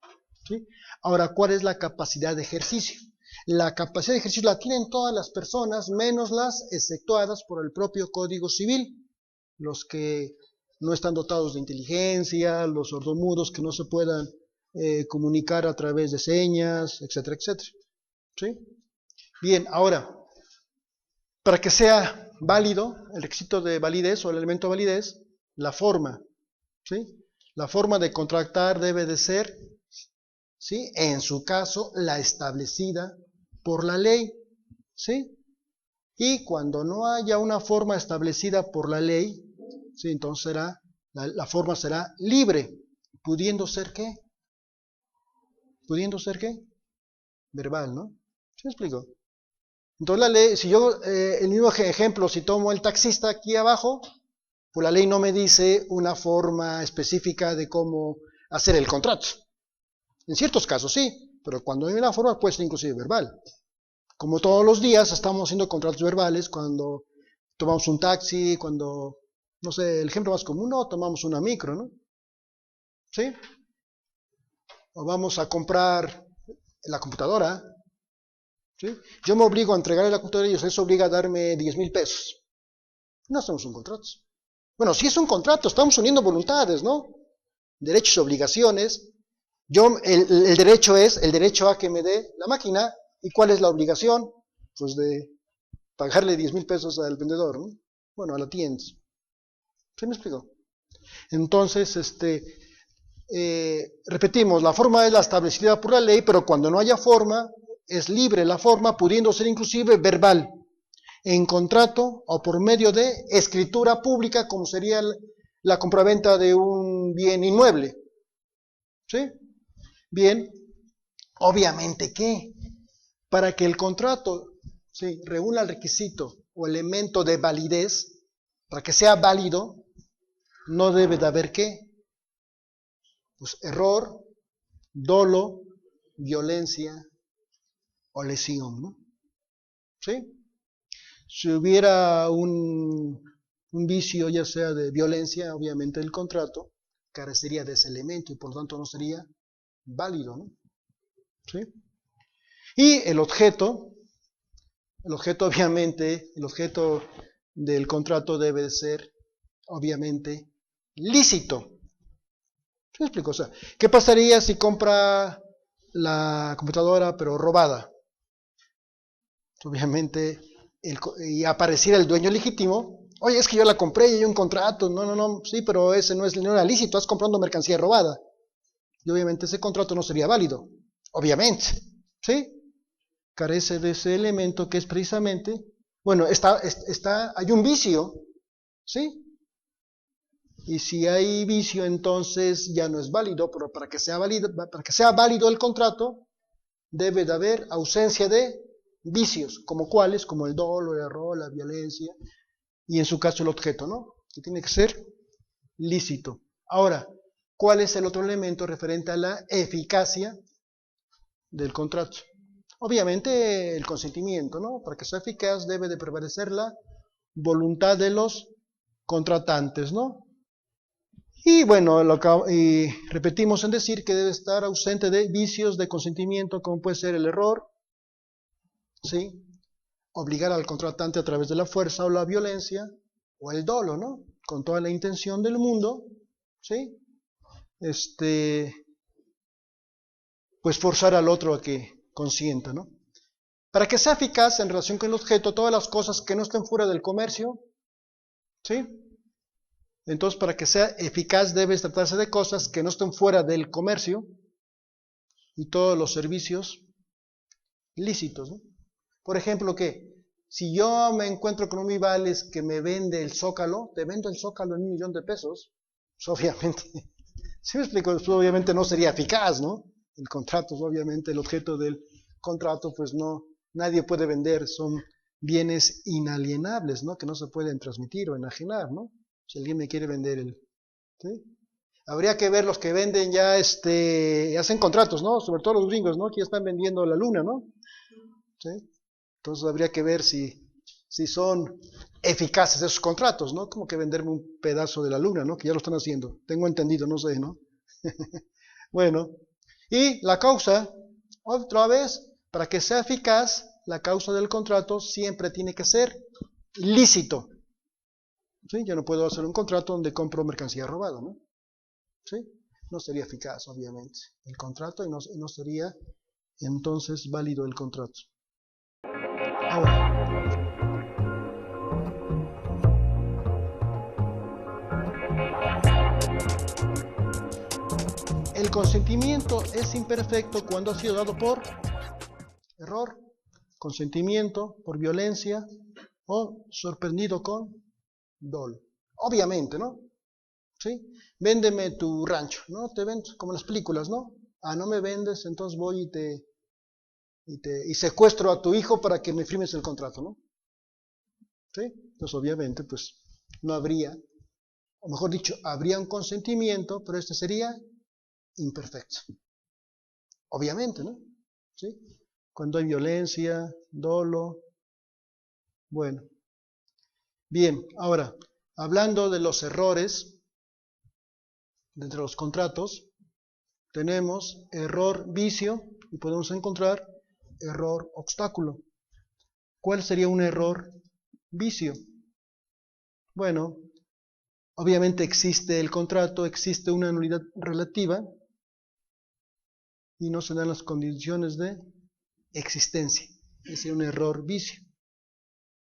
¿Sí? Ahora, ¿cuál es la capacidad de ejercicio? La capacidad de ejercicio la tienen todas las personas, menos las exceptuadas por el propio Código Civil. Los que no están dotados de inteligencia, los sordomudos que no se puedan comunicar a través de señas, etcétera, etcétera. ¿Sí? Bien, ahora, para que sea válido, el requisito de validez o el elemento de validez, la forma, ¿sí? La forma de contratar debe de ser, ¿sí?, en su caso, la establecida por la ley, ¿sí? Y cuando no haya una forma establecida por la ley, ¿sí?, entonces la forma será libre, pudiendo ser ¿qué? ¿Pudiendo ser qué? Verbal, ¿no? ¿Sí me explico? Entonces la ley, si yo, el mismo ejemplo, si tomo el taxista aquí abajo, pues la ley no me dice una forma específica de cómo hacer el contrato. En ciertos casos sí, pero cuando hay una forma puede ser inclusive verbal. Como todos los días estamos haciendo contratos verbales cuando tomamos un taxi, cuando, no sé, el ejemplo más común, no, tomamos una micro, ¿no? ¿Sí? o vamos a comprar la computadora, ¿sí? Yo me obligo a entregarle la computadora y usted se obliga a darme 10,000 pesos. No hacemos un contrato. Bueno, sí es un contrato, estamos uniendo voluntades, ¿no? Derechos y obligaciones. El derecho es el derecho a que me dé la máquina. ¿Y cuál es la obligación? Pues de pagarle 10,000 pesos al vendedor, ¿no? Bueno, a la tienda. ¿Sí me explico? Entonces, repetimos, la forma es la establecida por la ley, pero cuando no haya forma, es libre la forma, pudiendo ser inclusive verbal, en contrato o por medio de escritura pública, como sería la compraventa de un bien inmueble. ¿Sí? Bien, obviamente que para que el contrato, ¿sí?, reúna el requisito o elemento de validez, para que sea válido, no debe de haber ¿qué? Pues error, dolo, violencia o lesión, ¿no? ¿Sí? Si hubiera un vicio, ya sea de violencia, obviamente el contrato carecería de ese elemento y por lo tanto no sería válido, ¿no? ¿Sí? Y el objeto obviamente, el objeto del contrato debe de ser obviamente lícito. ¿Sí me explico? O sea, ¿qué pasaría si compra la computadora pero robada? Obviamente, y apareciera el dueño legítimo. Oye, es que yo la compré y hay un contrato. No, sí, pero ese no era lícito, estás comprando mercancía robada. Y obviamente ese contrato no sería válido. Obviamente, ¿sí? Carece de ese elemento que es precisamente, bueno, hay un vicio, ¿sí? Y si hay vicio, entonces ya no es válido, pero para que sea válido el contrato, debe de haber ausencia de vicios, como cuáles, como el dolo, el error, la violencia, y en su caso el objeto, ¿no? Que tiene que ser lícito. Ahora, ¿cuál es el otro elemento referente a la eficacia del contrato? Obviamente el consentimiento, ¿no? Para que sea eficaz debe de prevalecer la voluntad de los contratantes, ¿no? Y bueno, y repetimos en decir que debe estar ausente de vicios de consentimiento, como puede ser el error, ¿sí? Obligar al contratante a través de la fuerza o la violencia, o el dolo, ¿no? Con toda la intención del mundo, ¿sí? Pues forzar al otro a que consienta, ¿no? Para que sea eficaz en relación con el objeto, todas las cosas que no estén fuera del comercio, ¿sí? Entonces, para que sea eficaz debe tratarse de cosas que no estén fuera del comercio y todos los servicios lícitos, ¿no? Por ejemplo, que si yo me encuentro con un Vivales que me vende el Zócalo, te vendo el Zócalo en 1,000,000 de pesos, pues obviamente, ¿sí me explico? Pues obviamente no sería eficaz, ¿no? El contrato, obviamente el objeto del contrato, pues no, nadie puede vender, son bienes inalienables, ¿no? Que no se pueden transmitir o enajenar, ¿no? Si alguien me quiere vender ¿sí? Habría que ver los que venden ya, hacen contratos, ¿no? Sobre todo los gringos, ¿no? Que ya están vendiendo la luna, ¿no? ¿Sí? Entonces habría que ver si son eficaces esos contratos, ¿no? Como que venderme un pedazo de la luna, ¿no? Que ya lo están haciendo. Tengo entendido, no sé, ¿no? Bueno, y la causa, otra vez, para que sea eficaz, la causa del contrato siempre tiene que ser lícito. ¿Sí? Yo no puedo hacer un contrato donde compro mercancía robada, ¿no? ¿Sí? No sería eficaz, obviamente, el contrato y no sería entonces válido el contrato. Ahora, el consentimiento es imperfecto cuando ha sido dado por error, consentimiento por violencia o sorprendido con dolo. Obviamente, ¿no? ¿Sí? Véndeme tu rancho, ¿no? Te vendo, como las películas, ¿no? Ah, no me vendes, entonces voy y secuestro a tu hijo para que me firmes el contrato, ¿no? ¿Sí? Entonces, obviamente, pues, no habría, o mejor dicho, habría un consentimiento, pero este sería imperfecto. Obviamente, ¿no? ¿Sí? Cuando hay violencia, dolo. Bueno. Bien, ahora, hablando de los errores de los contratos, tenemos error vicio y podemos encontrar error obstáculo. ¿Cuál sería un error vicio? Bueno, obviamente existe el contrato, existe una nulidad relativa y no se dan las condiciones de existencia. Ese es un error vicio.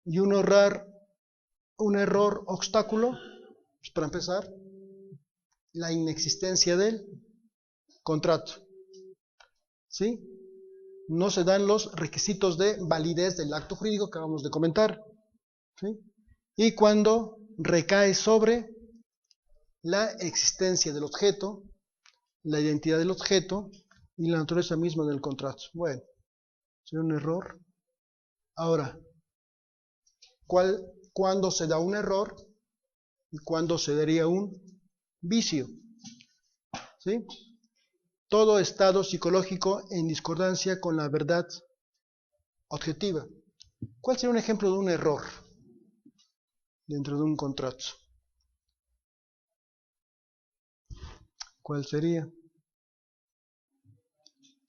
Y un error obstáculo, pues para empezar, la inexistencia del contrato. ¿Sí? No se dan los requisitos de validez del acto jurídico que acabamos de comentar. ¿Sí? Y cuando recae sobre la existencia del objeto, la identidad del objeto y la naturaleza misma del contrato. Bueno, sería un error. Ahora, ¿cuándo se da un error y cuándo se daría un vicio? ¿Sí? Todo estado psicológico en discordancia con la verdad objetiva. ¿Cuál sería un ejemplo de un error dentro de un contrato? ¿Cuál sería?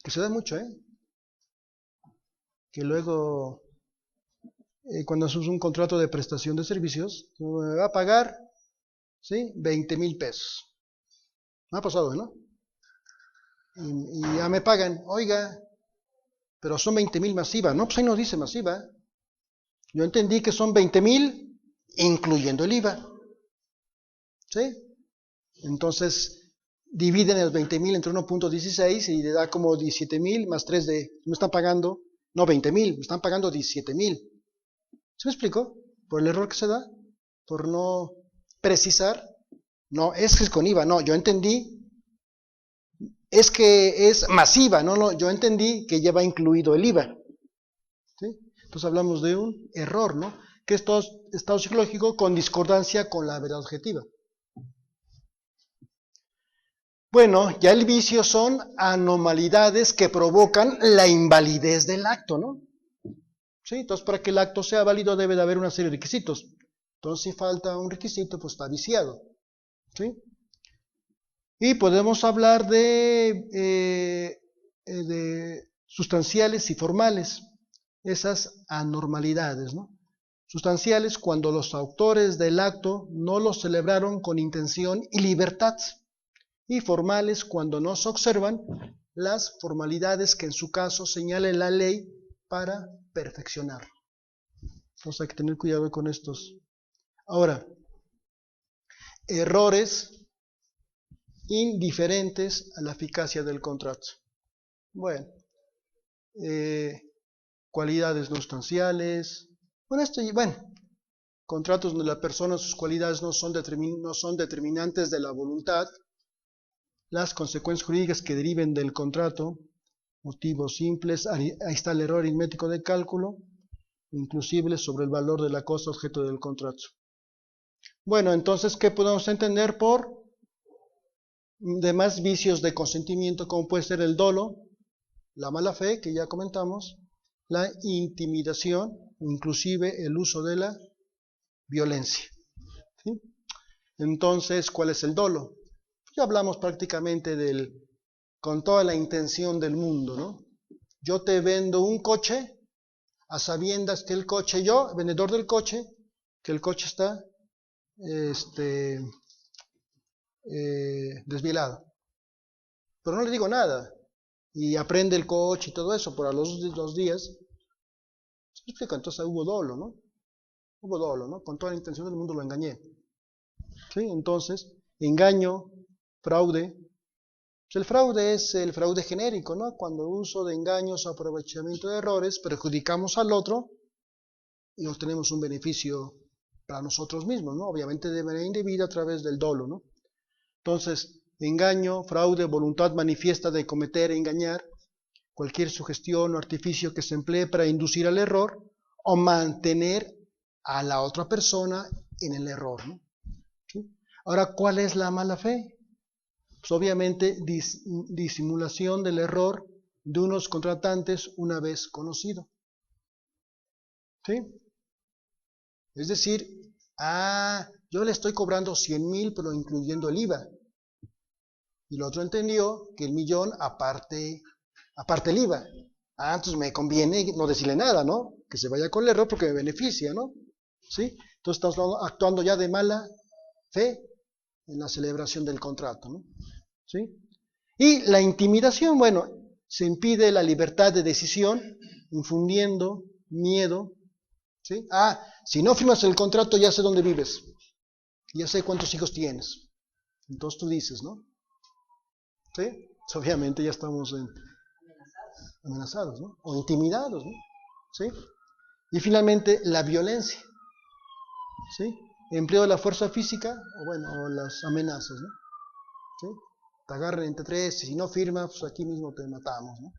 Que se da mucho, que luego, cuando haces un contrato de prestación de servicios, me va a pagar, ¿sí? 20,000 pesos. Me ha pasado, ¿no? Y ya me pagan, oiga, pero son 20,000 masiva. No, pues ahí no dice masiva. Yo entendí que son 20,000 incluyendo el IVA. ¿Sí? Entonces, dividen los 20,000 entre 1.16 y le da como 17,000 más 3 de... Me están pagando, no 20,000, me están pagando 17,000. ¿Se me explicó? Por el error que se da, por no precisar. No, es que es con IVA, no, yo entendí. Es que es masiva, no, yo entendí que lleva incluido el IVA. ¿Sí? Entonces hablamos de un error, ¿no? Que es todo estado psicológico con discordancia con la verdad objetiva. Bueno, ya el vicio son anormalidades que provocan la invalidez del acto, ¿no? ¿Sí? Entonces, para que el acto sea válido debe de haber una serie de requisitos. Entonces, si falta un requisito, pues está viciado. ¿Sí? Y podemos hablar de sustanciales y formales, esas anormalidades, ¿no? Sustanciales cuando los autores del acto no lo celebraron con intención y libertad, y formales cuando no se observan las formalidades que en su caso señale la ley para perfeccionar. Entonces hay que tener cuidado con estos. Ahora, errores indiferentes a la eficacia del contrato. Bueno, cualidades no sustanciales. Contratos donde la persona, sus cualidades no son determinantes de la voluntad. Las consecuencias jurídicas que deriven del contrato, motivos simples, ahí está el error aritmético de cálculo, inclusive sobre el valor de la cosa objeto del contrato. Bueno, entonces, ¿qué podemos entender por demás vicios de consentimiento, como puede ser el dolo, la mala fe, que ya comentamos, la intimidación, inclusive el uso de la violencia? ¿Sí? Entonces, ¿cuál es el dolo? Ya hablamos prácticamente con toda la intención del mundo, ¿no? Yo te vendo un coche a sabiendas que el coche, yo, vendedor del coche, que el coche está desvielado. Pero no le digo nada. Y aprende el coche y todo eso, pero a los 2 días, ¿se explica? Entonces hubo dolo, ¿no? Hubo dolo, ¿no? Con toda la intención del mundo lo engañé. ¿Sí? Entonces, engaño, fraude. El fraude es el fraude genérico, ¿no? Cuando uso de engaños, aprovechamiento de errores, perjudicamos al otro y obtenemos un beneficio para nosotros mismos, ¿no? Obviamente de manera indebida a través del dolo, ¿no? Entonces, engaño, fraude, voluntad manifiesta de cometer e engañar, cualquier sugestión o artificio que se emplee para inducir al error o mantener a la otra persona en el error, ¿no? ¿Sí? Ahora, ¿cuál es la mala fe? Pues obviamente disimulación del error de unos contratantes una vez conocido. ¿Sí? Es decir, yo le estoy cobrando 100,000, pero incluyendo el IVA. Y el otro entendió que el millón aparte el IVA. Ah, entonces me conviene no decirle nada, ¿no? Que se vaya con el error porque me beneficia, ¿no? ¿Sí? Entonces estamos actuando ya de mala fe en la celebración del contrato, ¿no? ¿Sí? Y la intimidación, bueno, se impide la libertad de decisión, infundiendo miedo, ¿sí? Ah, si no firmas el contrato ya sé dónde vives, ya sé cuántos hijos tienes. Entonces tú dices, ¿no? ¿Sí? Pues obviamente ya estamos amenazados, ¿no? O intimidados, ¿no? ¿Sí? Y finalmente la violencia, ¿sí? Empleo de la fuerza física, o las amenazas, ¿no? ¿Sí? Te agarran entre tres, y si no firmas, pues aquí mismo te matamos, ¿no?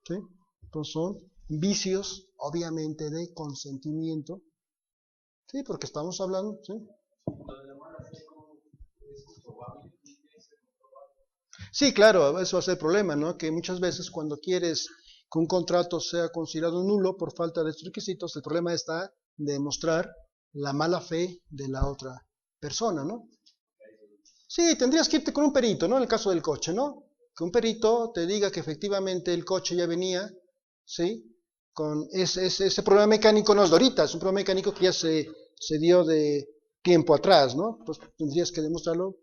¿Sí? Entonces son vicios, obviamente, de consentimiento, ¿sí? Porque estamos hablando, ¿sí? Sí, claro, eso va a ser el problema, ¿no? Que muchas veces cuando quieres que un contrato sea considerado nulo por falta de estos requisitos, el problema está de demostrar la mala fe de la otra persona, ¿no? Sí, tendrías que irte con un perito, ¿no? En el caso del coche, ¿no? Que un perito te diga que efectivamente el coche ya venía, ¿sí? Con ese problema mecánico no es de ahorita, es un problema mecánico que ya se dio de tiempo atrás, ¿no? Entonces tendrías que demostrarlo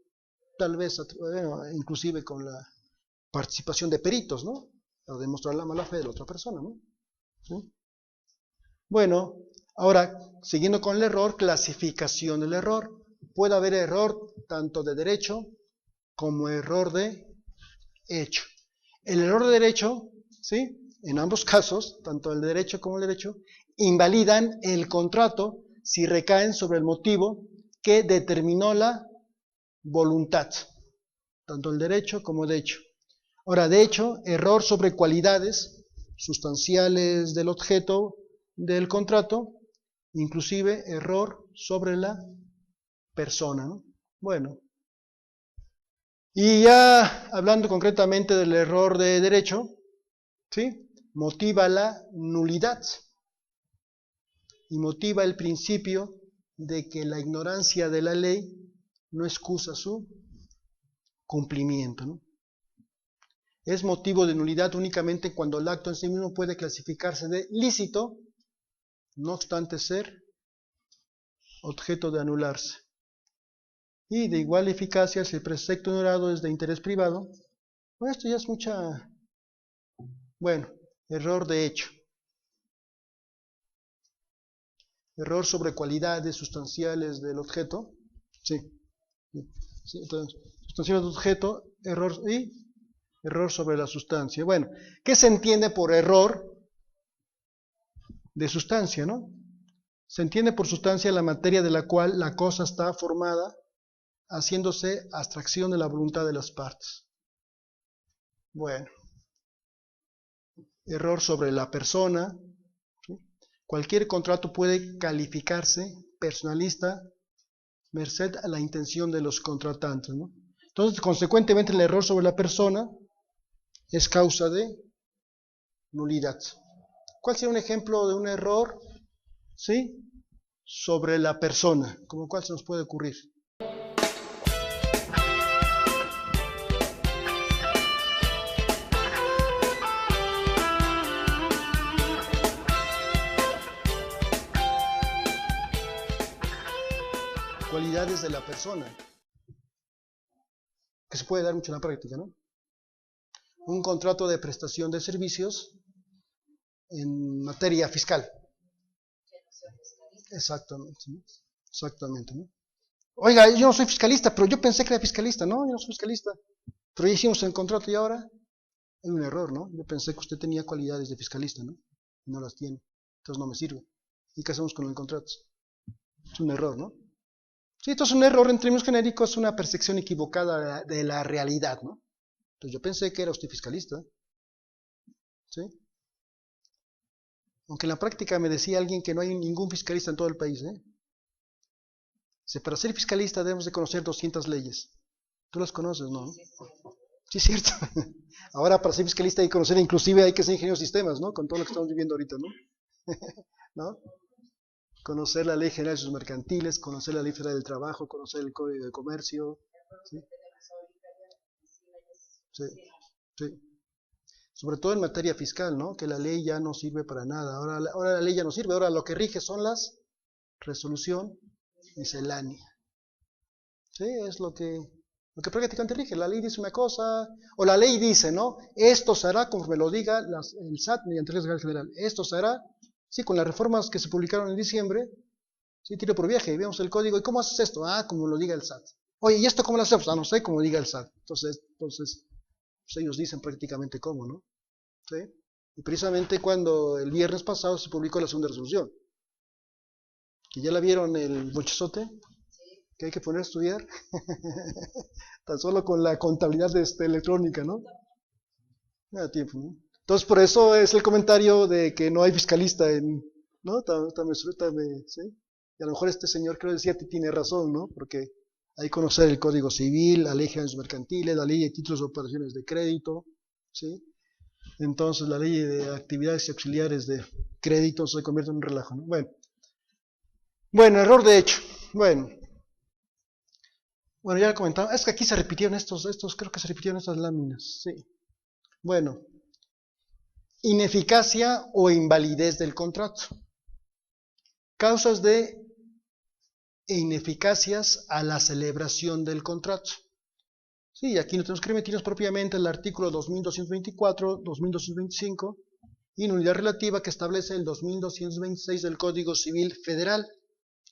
tal vez, inclusive con la participación de peritos, ¿no? Para demostrar la mala fe de la otra persona, ¿no? ¿Sí? Bueno, ahora, siguiendo con el error, clasificación del error. Puede haber error tanto de derecho como error de hecho. El error de derecho, ¿sí? En ambos casos, tanto el derecho como el derecho, invalidan el contrato si recaen sobre el motivo que determinó la voluntad, tanto el derecho como el hecho. Ahora, de hecho, error sobre cualidades sustanciales del objeto del contrato, inclusive error sobre la persona, ¿no? Bueno, y ya hablando concretamente del error de derecho, ¿sí? Motiva la nulidad y motiva el principio de que la ignorancia de la ley no excusa su cumplimiento, ¿no? Es motivo de nulidad únicamente cuando el acto en sí mismo puede clasificarse de lícito, no obstante ser objeto de anularse. Y de igual eficacia si el precepto ignorado es de interés privado. Bueno, esto ya es mucha... Bueno, error de hecho. Error sobre cualidades sustanciales del objeto. Sí. Sí, entonces, sustanciales del objeto, error y error sobre la sustancia. Bueno, ¿qué se entiende por error de sustancia, no? Se entiende por sustancia la materia de la cual la cosa está formada, haciéndose abstracción de la voluntad de las partes. Bueno, error sobre la persona. ¿Sí? Cualquier contrato puede calificarse personalista merced a la intención de los contratantes, ¿no? Entonces, consecuentemente, el error sobre la persona es causa de nulidad. ¿Cuál sería un ejemplo de un error, ¿sí? Sobre la persona? ¿Cómo cuál se nos puede ocurrir? Cualidades de la persona, que se puede dar mucho en la práctica, ¿no? Un contrato de prestación de servicios en materia fiscal. Exactamente, ¿no? Exactamente, ¿no? Oiga, yo no soy fiscalista, pero yo pensé que era fiscalista. No, yo no soy fiscalista. Pero ya hicimos el contrato y ahora hay un error, ¿no? Yo pensé que usted tenía cualidades de fiscalista, ¿no? Y no las tiene. Entonces no me sirve. ¿Y qué hacemos con el contrato? Es un error, ¿no? Sí, esto es un error en términos genéricos, es una percepción equivocada de la realidad, ¿no? Entonces yo pensé que era usted fiscalista, ¿sí? Aunque en la práctica me decía alguien que no hay ningún fiscalista en todo el país, ¿eh? Dice, para ser fiscalista debemos de conocer 200 leyes. ¿Tú las conoces, no? Sí, es cierto. Ahora para ser fiscalista hay que conocer, inclusive hay que ser ingeniero de sistemas, ¿no? Con todo lo que estamos viviendo ahorita, ¿no? ¿No? Conocer la ley general de sus mercantiles, conocer la ley federal del trabajo, conocer el código de comercio, ¿sí? Sí, sí. Sobre todo en materia fiscal, ¿no? Que la ley ya no sirve para nada. Ahora la ley ya no sirve, ahora lo que rige son las resolución miscelánea. Sí, es lo que prácticamente rige. La ley dice una cosa, o la ley dice, ¿no? Esto se hará conforme lo diga el SAT mediante regla general. Esto se hará, sí, con las reformas que se publicaron en diciembre, sí, tiro por viaje, y vemos el código. ¿Y cómo haces esto? Ah, como lo diga el SAT. Oye, ¿y esto cómo lo hacemos? Ah, no sé, como diga el SAT. Entonces pues ellos dicen prácticamente cómo, ¿no? ¿Sí? Y precisamente cuando el viernes pasado se publicó la segunda resolución, que ya la vieron el bochezote, que hay que poner a estudiar, tan solo con la contabilidad electrónica, ¿no? No da tiempo, ¿no? Entonces por eso es el comentario de que no hay fiscalista ¿no? ¿Sí? Y a lo mejor este señor creo decía que tiene razón, ¿no? Porque hay que conocer el Código Civil, la Ley de Bienes Mercantiles, la Ley de Títulos de Operaciones de Crédito, ¿sí? Entonces la Ley de Actividades Auxiliares de Crédito se convierte en un relajo, ¿no? Bueno, error de hecho. Bueno, ya lo comentaba, es que aquí se repitieron creo que se repitieron estas láminas, sí. Bueno, ineficacia o invalidez del contrato. Causas de ineficacias a la celebración del contrato. Sí, aquí no tenemos que remitirnos propiamente al artículo 2224, 2225 y nulidad relativa que establece el 2226 del Código Civil Federal.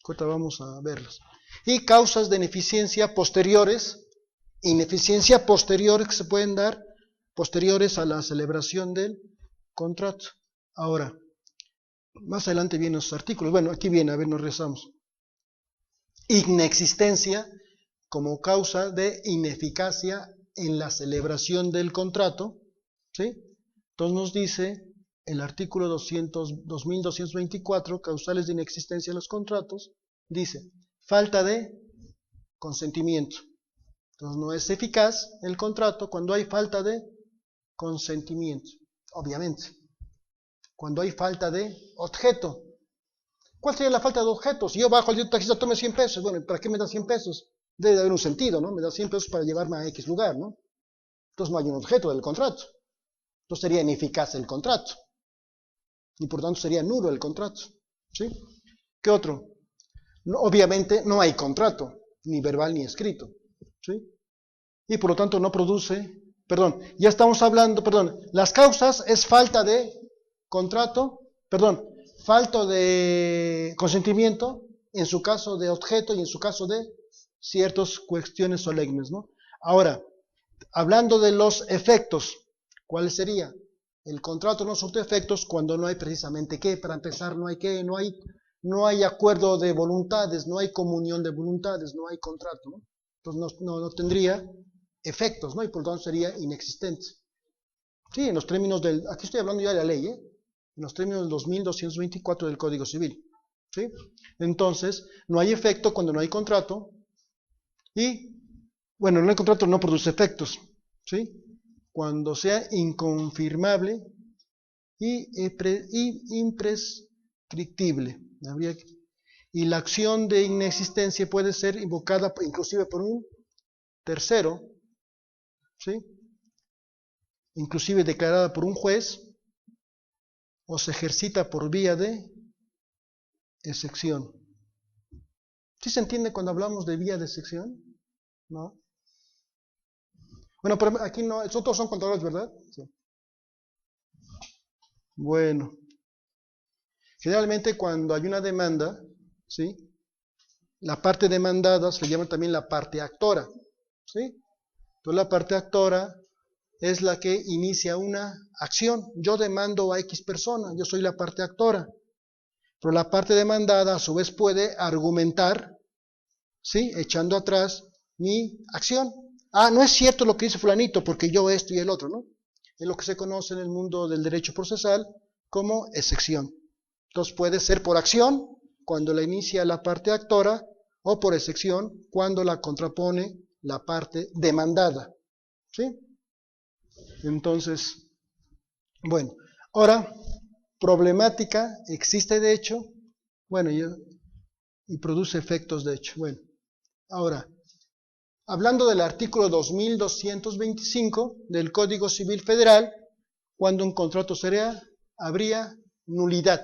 Ahorita vamos a verlos. Y causas de ineficiencia posteriores que se pueden dar posteriores a la celebración del contrato. Ahora, más adelante vienen los artículos. Bueno, aquí viene, a ver, nos rezamos. Inexistencia como causa de ineficacia en la celebración del contrato, ¿sí? Entonces nos dice el artículo 2224, causales de inexistencia en los contratos, dice, falta de consentimiento. Entonces no es eficaz el contrato cuando hay falta de consentimiento, obviamente. Cuando hay falta de objeto. ¿Cuál sería la falta de objeto? Si yo bajo al taxista, tome 100 pesos, bueno, ¿para qué me da 100 pesos? Debe de haber un sentido, ¿no? Me da 100 pesos para llevarme a X lugar, ¿no? Entonces no hay un objeto del contrato. Entonces sería ineficaz el contrato. Y por tanto sería nulo el contrato. ¿Sí? ¿Qué otro? No, obviamente no hay contrato, ni verbal ni escrito. ¿Sí? Y por lo tanto no produce, ya estamos hablando, las causas es falta de contrato, falta de consentimiento, en su caso de objeto y en su caso de ciertas cuestiones solemnes, ¿no? Ahora, hablando de los efectos, ¿cuál sería? El contrato no surte efectos cuando no hay precisamente qué, para empezar no hay acuerdo de voluntades, no hay comunión de voluntades, no hay contrato, ¿no? Entonces no tendría efectos, ¿no? Y por lo tanto sería inexistente. Sí, en los términos aquí estoy hablando ya de la ley, en los términos del 2224 del Código Civil, ¿sí? Entonces, no hay efecto cuando no hay contrato y, bueno, no hay contrato no produce efectos, ¿sí? Cuando sea inconfirmable y imprescriptible. Y la acción de inexistencia puede ser invocada inclusive por un tercero, ¿sí? Inclusive declarada por un juez, o se ejercita por vía de excepción. ¿Sí se entiende cuando hablamos de vía de excepción? ¿No? Bueno, pero aquí no, todos son contadores, ¿verdad? Sí. Bueno, generalmente cuando hay una demanda, ¿sí? La parte demandada se le llama también la parte actora, ¿sí? Entonces la parte actora es la que inicia una acción. Yo demando a X persona, yo soy la parte actora. Pero la parte demandada a su vez puede argumentar, ¿sí? Echando atrás mi acción. Ah, no es cierto lo que dice fulanito, porque yo esto y el otro, ¿no? Es lo que se conoce en el mundo del derecho procesal como excepción. Entonces puede ser por acción, cuando la inicia la parte actora, o por excepción, cuando la contrapone la parte demandada. ¿Sí? Entonces, bueno, ahora, problemática existe de hecho, bueno, y produce efectos de hecho. Bueno, ahora, hablando del artículo 2225 del Código Civil Federal, cuando un contrato habría nulidad.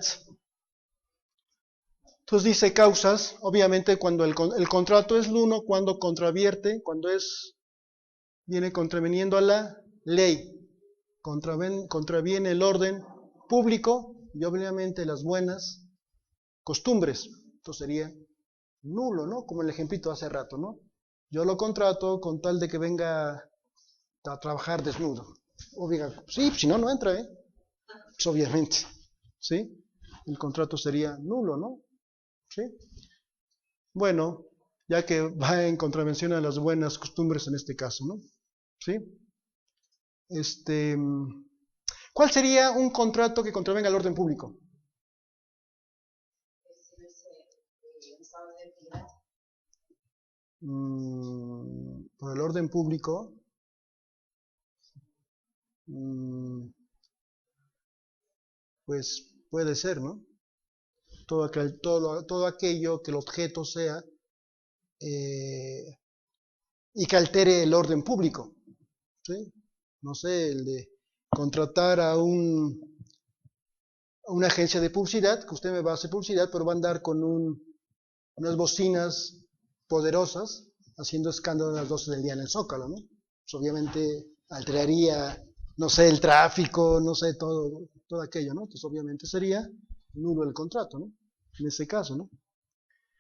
Entonces dice causas, obviamente cuando el contrato es nulo, cuando contravierte, cuando viene contraveniendo a la ley, contraviene el orden público y obviamente las buenas costumbres. Entonces sería nulo, ¿no? Como el ejemplito hace rato, ¿no? Yo lo contrato con tal de que venga a trabajar desnudo. Sí, si no, no entra, ¿eh? Pues obviamente, ¿sí? El contrato sería nulo, ¿no? ¿Sí? Bueno, ya que va en contravención a las buenas costumbres en este caso, ¿no? ¿Sí? ¿Cuál sería un contrato que contravenga el orden público? Por el orden público, pues puede ser, ¿no? Todo aquello que el objeto sea y que altere el orden público, ¿sí? No sé, el de contratar a una agencia de publicidad, que usted me va a hacer publicidad, pero va a andar con unas bocinas poderosas haciendo escándalo a las 12 del día en el Zócalo, ¿no? Pues obviamente alteraría, no sé, el tráfico, no sé, todo aquello, ¿no? Entonces obviamente sería nulo el contrato, ¿no? En ese caso, ¿no?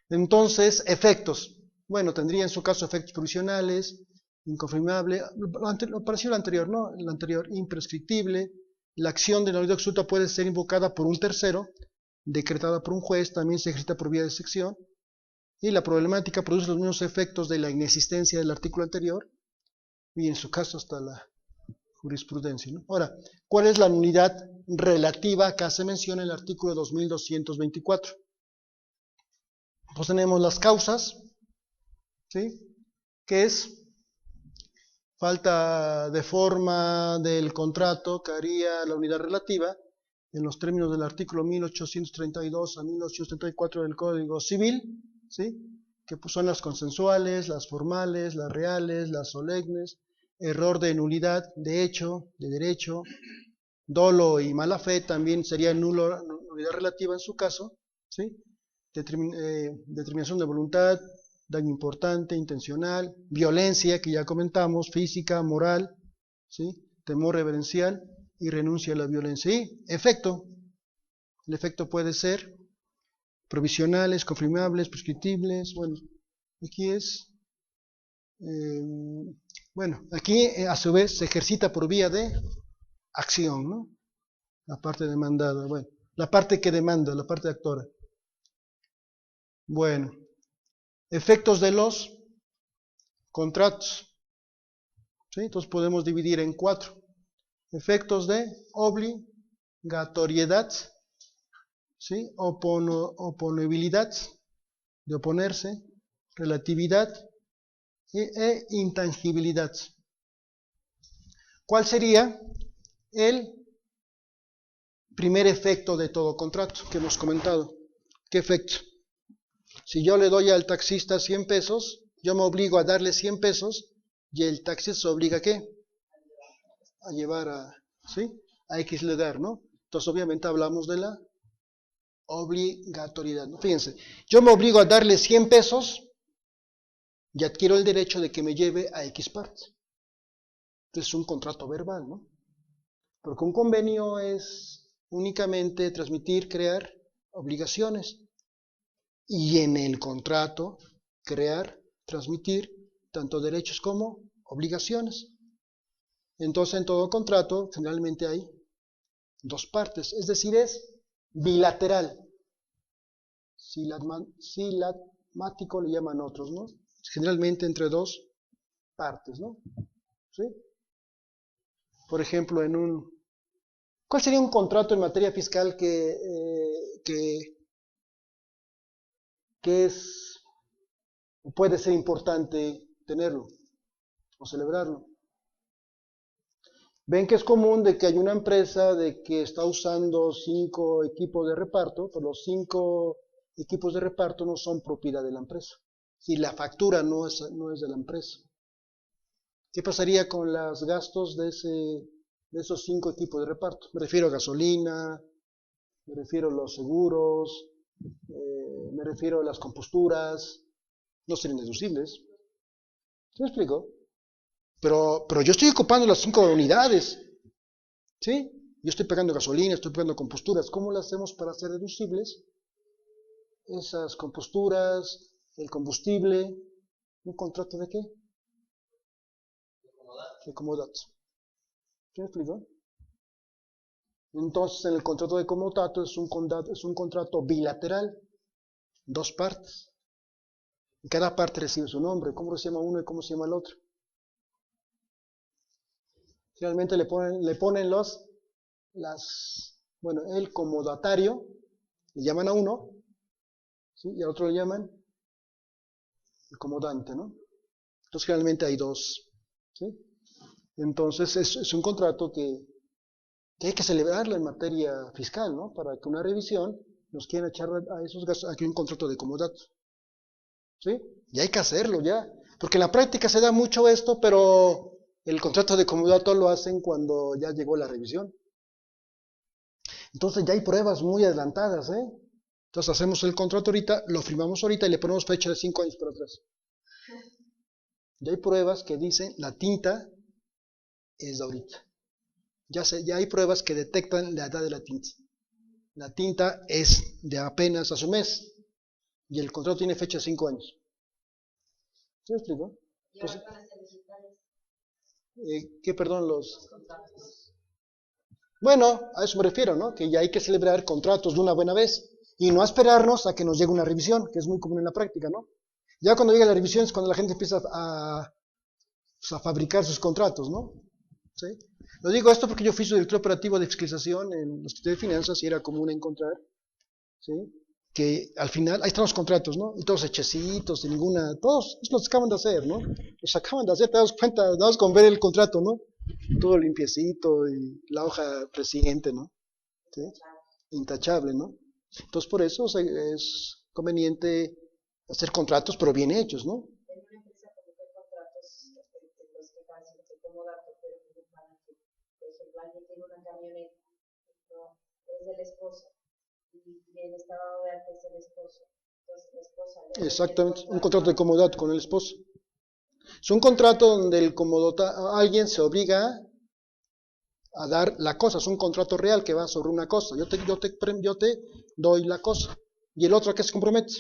Entonces, efectos. Bueno, tendría en su caso efectos provisionales, inconfirmable, lo parecido al anterior, ¿no? El anterior, imprescriptible. La acción de nulidad absoluta puede ser invocada por un tercero, decretada por un juez, también se ejercita por vía de sección. Y la problemática produce los mismos efectos de la inexistencia del artículo anterior, y en su caso hasta la jurisprudencia, ¿no? Ahora, ¿cuál es la nulidad relativa que hace mención en el artículo 2224? Pues tenemos las causas, ¿sí? Que es falta de forma del contrato que haría la unidad relativa en los términos del artículo 1832 a 1834 del Código Civil, ¿sí? Que pues son las consensuales, las formales, las reales, las solemnes, error de nulidad, de hecho, de derecho, dolo y mala fe también sería nulidad relativa en su caso, ¿sí? Determinación de voluntad, daño importante, intencional, violencia, que ya comentamos, física, moral, ¿sí? Temor reverencial y renuncia a la violencia. Y efecto, el efecto puede ser provisionales, confirmables, prescriptibles. Bueno, aquí aquí a su vez se ejercita por vía de acción, ¿no? La parte demandada, bueno, la parte que demanda, la parte actora. Bueno, efectos de los contratos, ¿sí? Entonces podemos dividir en 4. Efectos de obligatoriedad, ¿sí? Oponibilidad, de oponerse, relatividad e intangibilidad. ¿Cuál sería el primer efecto de todo contrato que hemos comentado? ¿Qué efecto? Si yo le doy al taxista 100 pesos, yo me obligo a darle 100 pesos y el taxista se obliga ¿a qué? A llevar ¿sí? A X lugar, ¿no? Entonces obviamente hablamos de la obligatoriedad, ¿no? Fíjense, yo me obligo a darle 100 pesos y adquiero el derecho de que me lleve a X parte. Entonces es un contrato verbal, ¿no? Porque un convenio es únicamente transmitir, crear obligaciones. Y en el contrato, crear, transmitir tanto derechos como obligaciones. Entonces, en todo contrato, generalmente hay 2 partes, es decir, es bilateral. Silamático le llaman otros, ¿no? Generalmente entre 2 partes, ¿no? ¿Sí? Por ejemplo, ¿cuál sería un contrato en materia fiscal que es o puede ser importante tenerlo o celebrarlo? Ven que es común de que hay una empresa de que está usando 5 equipos de reparto, pero los 5 equipos de reparto no son propiedad de la empresa. Y la factura no es de la empresa. ¿Qué pasaría con los gastos de esos 5 tipos de reparto? Me refiero a gasolina, me refiero a los seguros, me refiero a las composturas, no serían deducibles. ¿Sí me explico? Pero yo estoy ocupando las 5 unidades, ¿sí? Yo estoy pagando gasolina, estoy pagando composturas. ¿Cómo las hacemos para hacer deducibles? Esas composturas, el combustible, ¿un contrato de qué? De comodato. ¿Sí me explico? Entonces, en el contrato de comodato es un contrato bilateral, 2 partes. Y cada parte recibe su nombre, cómo se llama uno y cómo se llama el otro. Finalmente le ponen el comodatario, le llaman a uno, ¿sí? Y al otro le llaman el comodante, ¿no? Entonces generalmente hay 2, ¿sí? Entonces es un contrato que hay que celebrarlo en materia fiscal, ¿no? Para que una revisión nos quiera echar a esos gastos, aquí un contrato de comodato, ¿sí? Y hay que hacerlo ya, porque en la práctica se da mucho esto, pero el contrato de comodato lo hacen cuando ya llegó la revisión. Entonces ya hay pruebas muy adelantadas, ¿eh? Entonces hacemos el contrato ahorita, lo firmamos ahorita y le ponemos fecha de 5 años para atrás. Ya hay pruebas que dicen la tinta es de ahorita. Ya hay pruebas que detectan la edad de la tinta. La tinta es de apenas hace un mes y el contrato tiene fecha de 5 años. ¿Sí me explico? Entonces, los... Bueno, a eso me refiero, ¿no? Que ya hay que celebrar contratos de una buena vez y no esperarnos a que nos llegue una revisión, que es muy común en la práctica, ¿no? Ya cuando llega la revisión es cuando la gente empieza a fabricar sus contratos, ¿no? ¿Sí? Lo digo esto porque yo fui su director operativo de fiscalización en la Secretaría de Finanzas y era común encontrar, ¿sí? Que al final, ahí están los contratos, ¿no? Y todos hechecitos, sin ninguna, todos los acaban de hacer, ¿no? Los acaban de hacer, te das cuenta, das con ver el contrato, ¿no? Todo limpiecito y la hoja reciente, ¿no? ¿Sí? Intachable, ¿no? Entonces por eso, o sea, es conveniente hacer contratos, pero bien hechos, ¿no? Alguien tiene una camioneta, ¿no? Es del esposo, y el estado de arte es el esposo. Entonces la esposa le exactamente, un contrato de comodato con el esposo. Es un contrato donde alguien se obliga a dar la cosa, es un contrato real que va sobre una cosa. Yo te doy la cosa. ¿Y el otro a qué se compromete?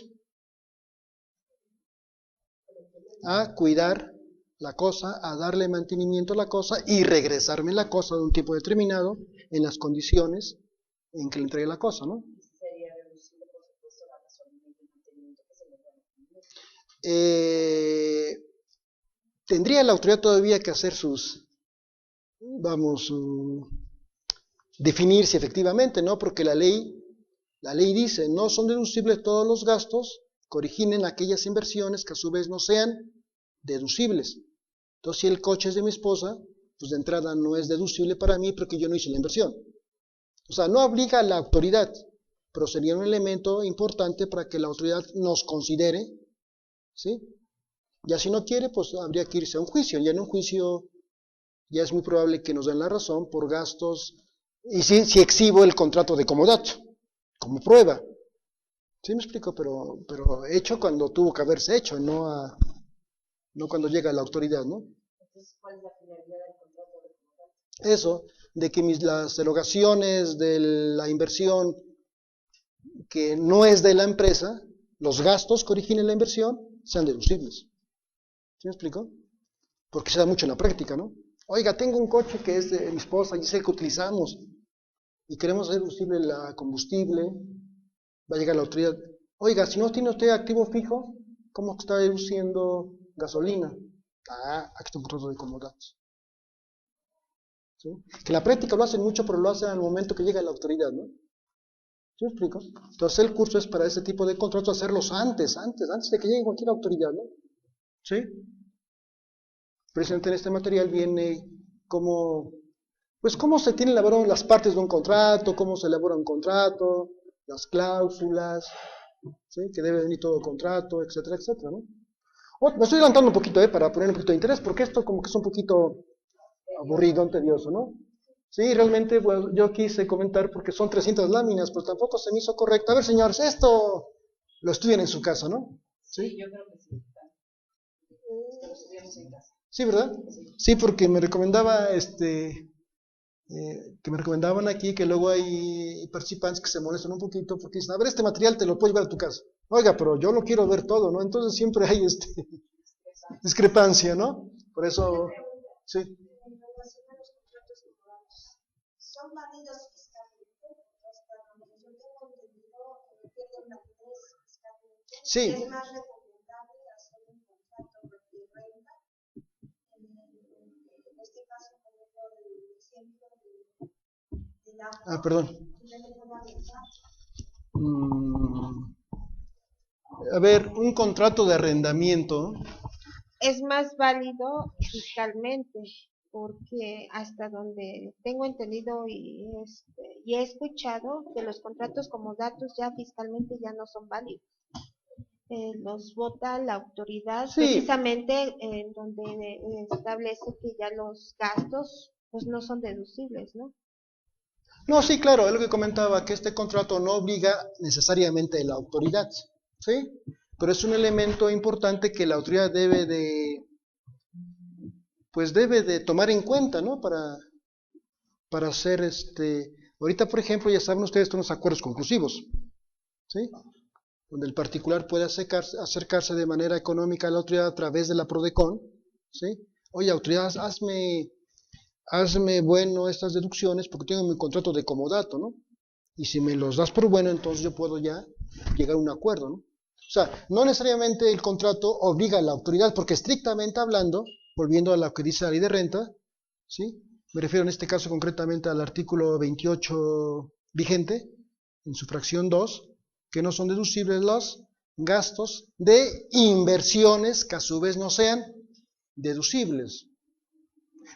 A cuidar la cosa, a darle mantenimiento a la cosa y regresarme la cosa de un tiempo determinado en las condiciones en que le entregue la cosa, ¿no? Sería reducido, por supuesto, la gasolina y el mantenimiento que se le da. Tendría la autoridad todavía que hacer definirse efectivamente, ¿no? Porque la ley dice, no son deducibles todos los gastos que originen aquellas inversiones que a su vez no sean deducibles. Entonces, si el coche es de mi esposa, pues de entrada no es deducible para mí porque yo no hice la inversión. O sea, no obliga a la autoridad, pero sería un elemento importante para que la autoridad nos considere, ¿sí? Ya si no quiere, pues habría que irse a un juicio. Ya en un juicio ya es muy probable que nos den la razón por gastos, y si exhibo el contrato de comodato, como prueba. ¿Sí me explico? Pero hecho cuando tuvo que haberse hecho, no cuando llega la autoridad, ¿no? Entonces, ¿cuál es la finalidad del contrato de comodato? Eso, de que las erogaciones de la inversión que no es de la empresa, los gastos que originen la inversión, sean deducibles. ¿Sí me explico? Porque se da mucho en la práctica, ¿no? Oiga, tengo un coche que es de mi esposa y es el que utilizamos y queremos deducible la combustible, va a llegar la autoridad. Oiga, si no tiene usted activo fijo, ¿cómo está deduciendo gasolina? Aquí está un contrato de comodatos. ¿Sí? Que en la práctica lo hacen mucho, pero lo hacen al momento que llega la autoridad, ¿no? ¿Sí me explico? Entonces el curso es para ese tipo de contratos hacerlos antes de que llegue cualquier autoridad, ¿no? ¿Sí? Precisamente en este material viene cómo se tienen elaborado las partes de un contrato, cómo se elabora un contrato, las cláusulas, ¿sí? Que debe venir todo contrato, etcétera, etcétera, ¿no? Me estoy adelantando un poquito, para poner un poquito de interés, porque esto como que es un poquito aburrido, tedioso, ¿no? Sí, realmente bueno, yo quise comentar porque son 300 láminas, pero tampoco se me hizo correcto. A ver, señores, esto lo estudian en su casa, ¿no? Sí, yo creo que sí. Que lo estudiamos en casa. sí, ¿verdad? Sí, porque me recomendaba, que me recomendaban aquí que luego hay participantes que se molestan un poquito porque dicen, a ver, este material te lo puedes llevar a tu casa. Oiga, pero yo lo quiero ver todo, ¿no? Entonces siempre hay discrepancia, ¿no? Por eso, sí. En relación a los contratos temporales, ¿son válidos fiscalmente? Hasta donde yo tengo entendido, pierden validez fiscalmente. Sí. Es más recomendable hacer un contrato de renta, en este caso, por ejemplo, el ejemplo del agua. Perdón. ¿Ya le puedo avanzar? A ver, un contrato de arrendamiento. Es más válido fiscalmente, porque hasta donde tengo entendido y he escuchado que los contratos como datos ya fiscalmente ya no son válidos. Los vota la autoridad Sí. precisamente en donde establece que ya los gastos pues no son deducibles, ¿no? No, sí, claro, es lo que comentaba, que este contrato no obliga necesariamente a la autoridad, ¿sí? Pero es un elemento importante que la autoridad debe de tomar en cuenta, ¿no? Para hacer ahorita, por ejemplo, ya saben ustedes, son los acuerdos conclusivos, ¿sí? Donde el particular puede acercarse de manera económica a la autoridad a través de la PRODECON, ¿sí? Oye, autoridad, hazme bueno estas deducciones porque tengo mi contrato de comodato, ¿no? Y si me los das por bueno, entonces yo puedo ya llegar a un acuerdo, ¿no? O sea, no necesariamente el contrato obliga a la autoridad, porque estrictamente hablando, volviendo a lo que dice la ley de renta, ¿sí? Me refiero en este caso concretamente al artículo 28 vigente, en su fracción 2, que no son deducibles los gastos de inversiones que a su vez no sean deducibles.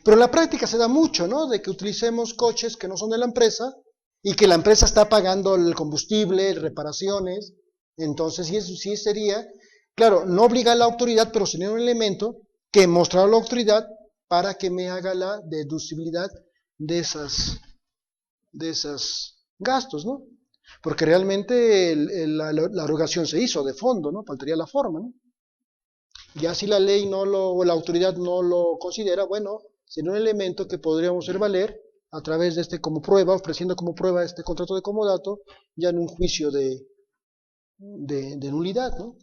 Pero en la práctica se da mucho, ¿no? De que utilicemos coches que no son de la empresa y que la empresa está pagando el combustible, reparaciones. Entonces, sí sería, claro, no obliga a la autoridad, pero sería un elemento que mostrará a la autoridad para que me haga la deducibilidad de esos gastos, ¿no? Porque realmente la erogación se hizo de fondo, ¿no? Faltaría la forma, ¿no? Ya si la ley o la autoridad no lo considera, bueno, sería un elemento que podríamos hacer valer a través de como prueba, ofreciendo como prueba este contrato de comodato, ya en un juicio de nulidad, ¿no?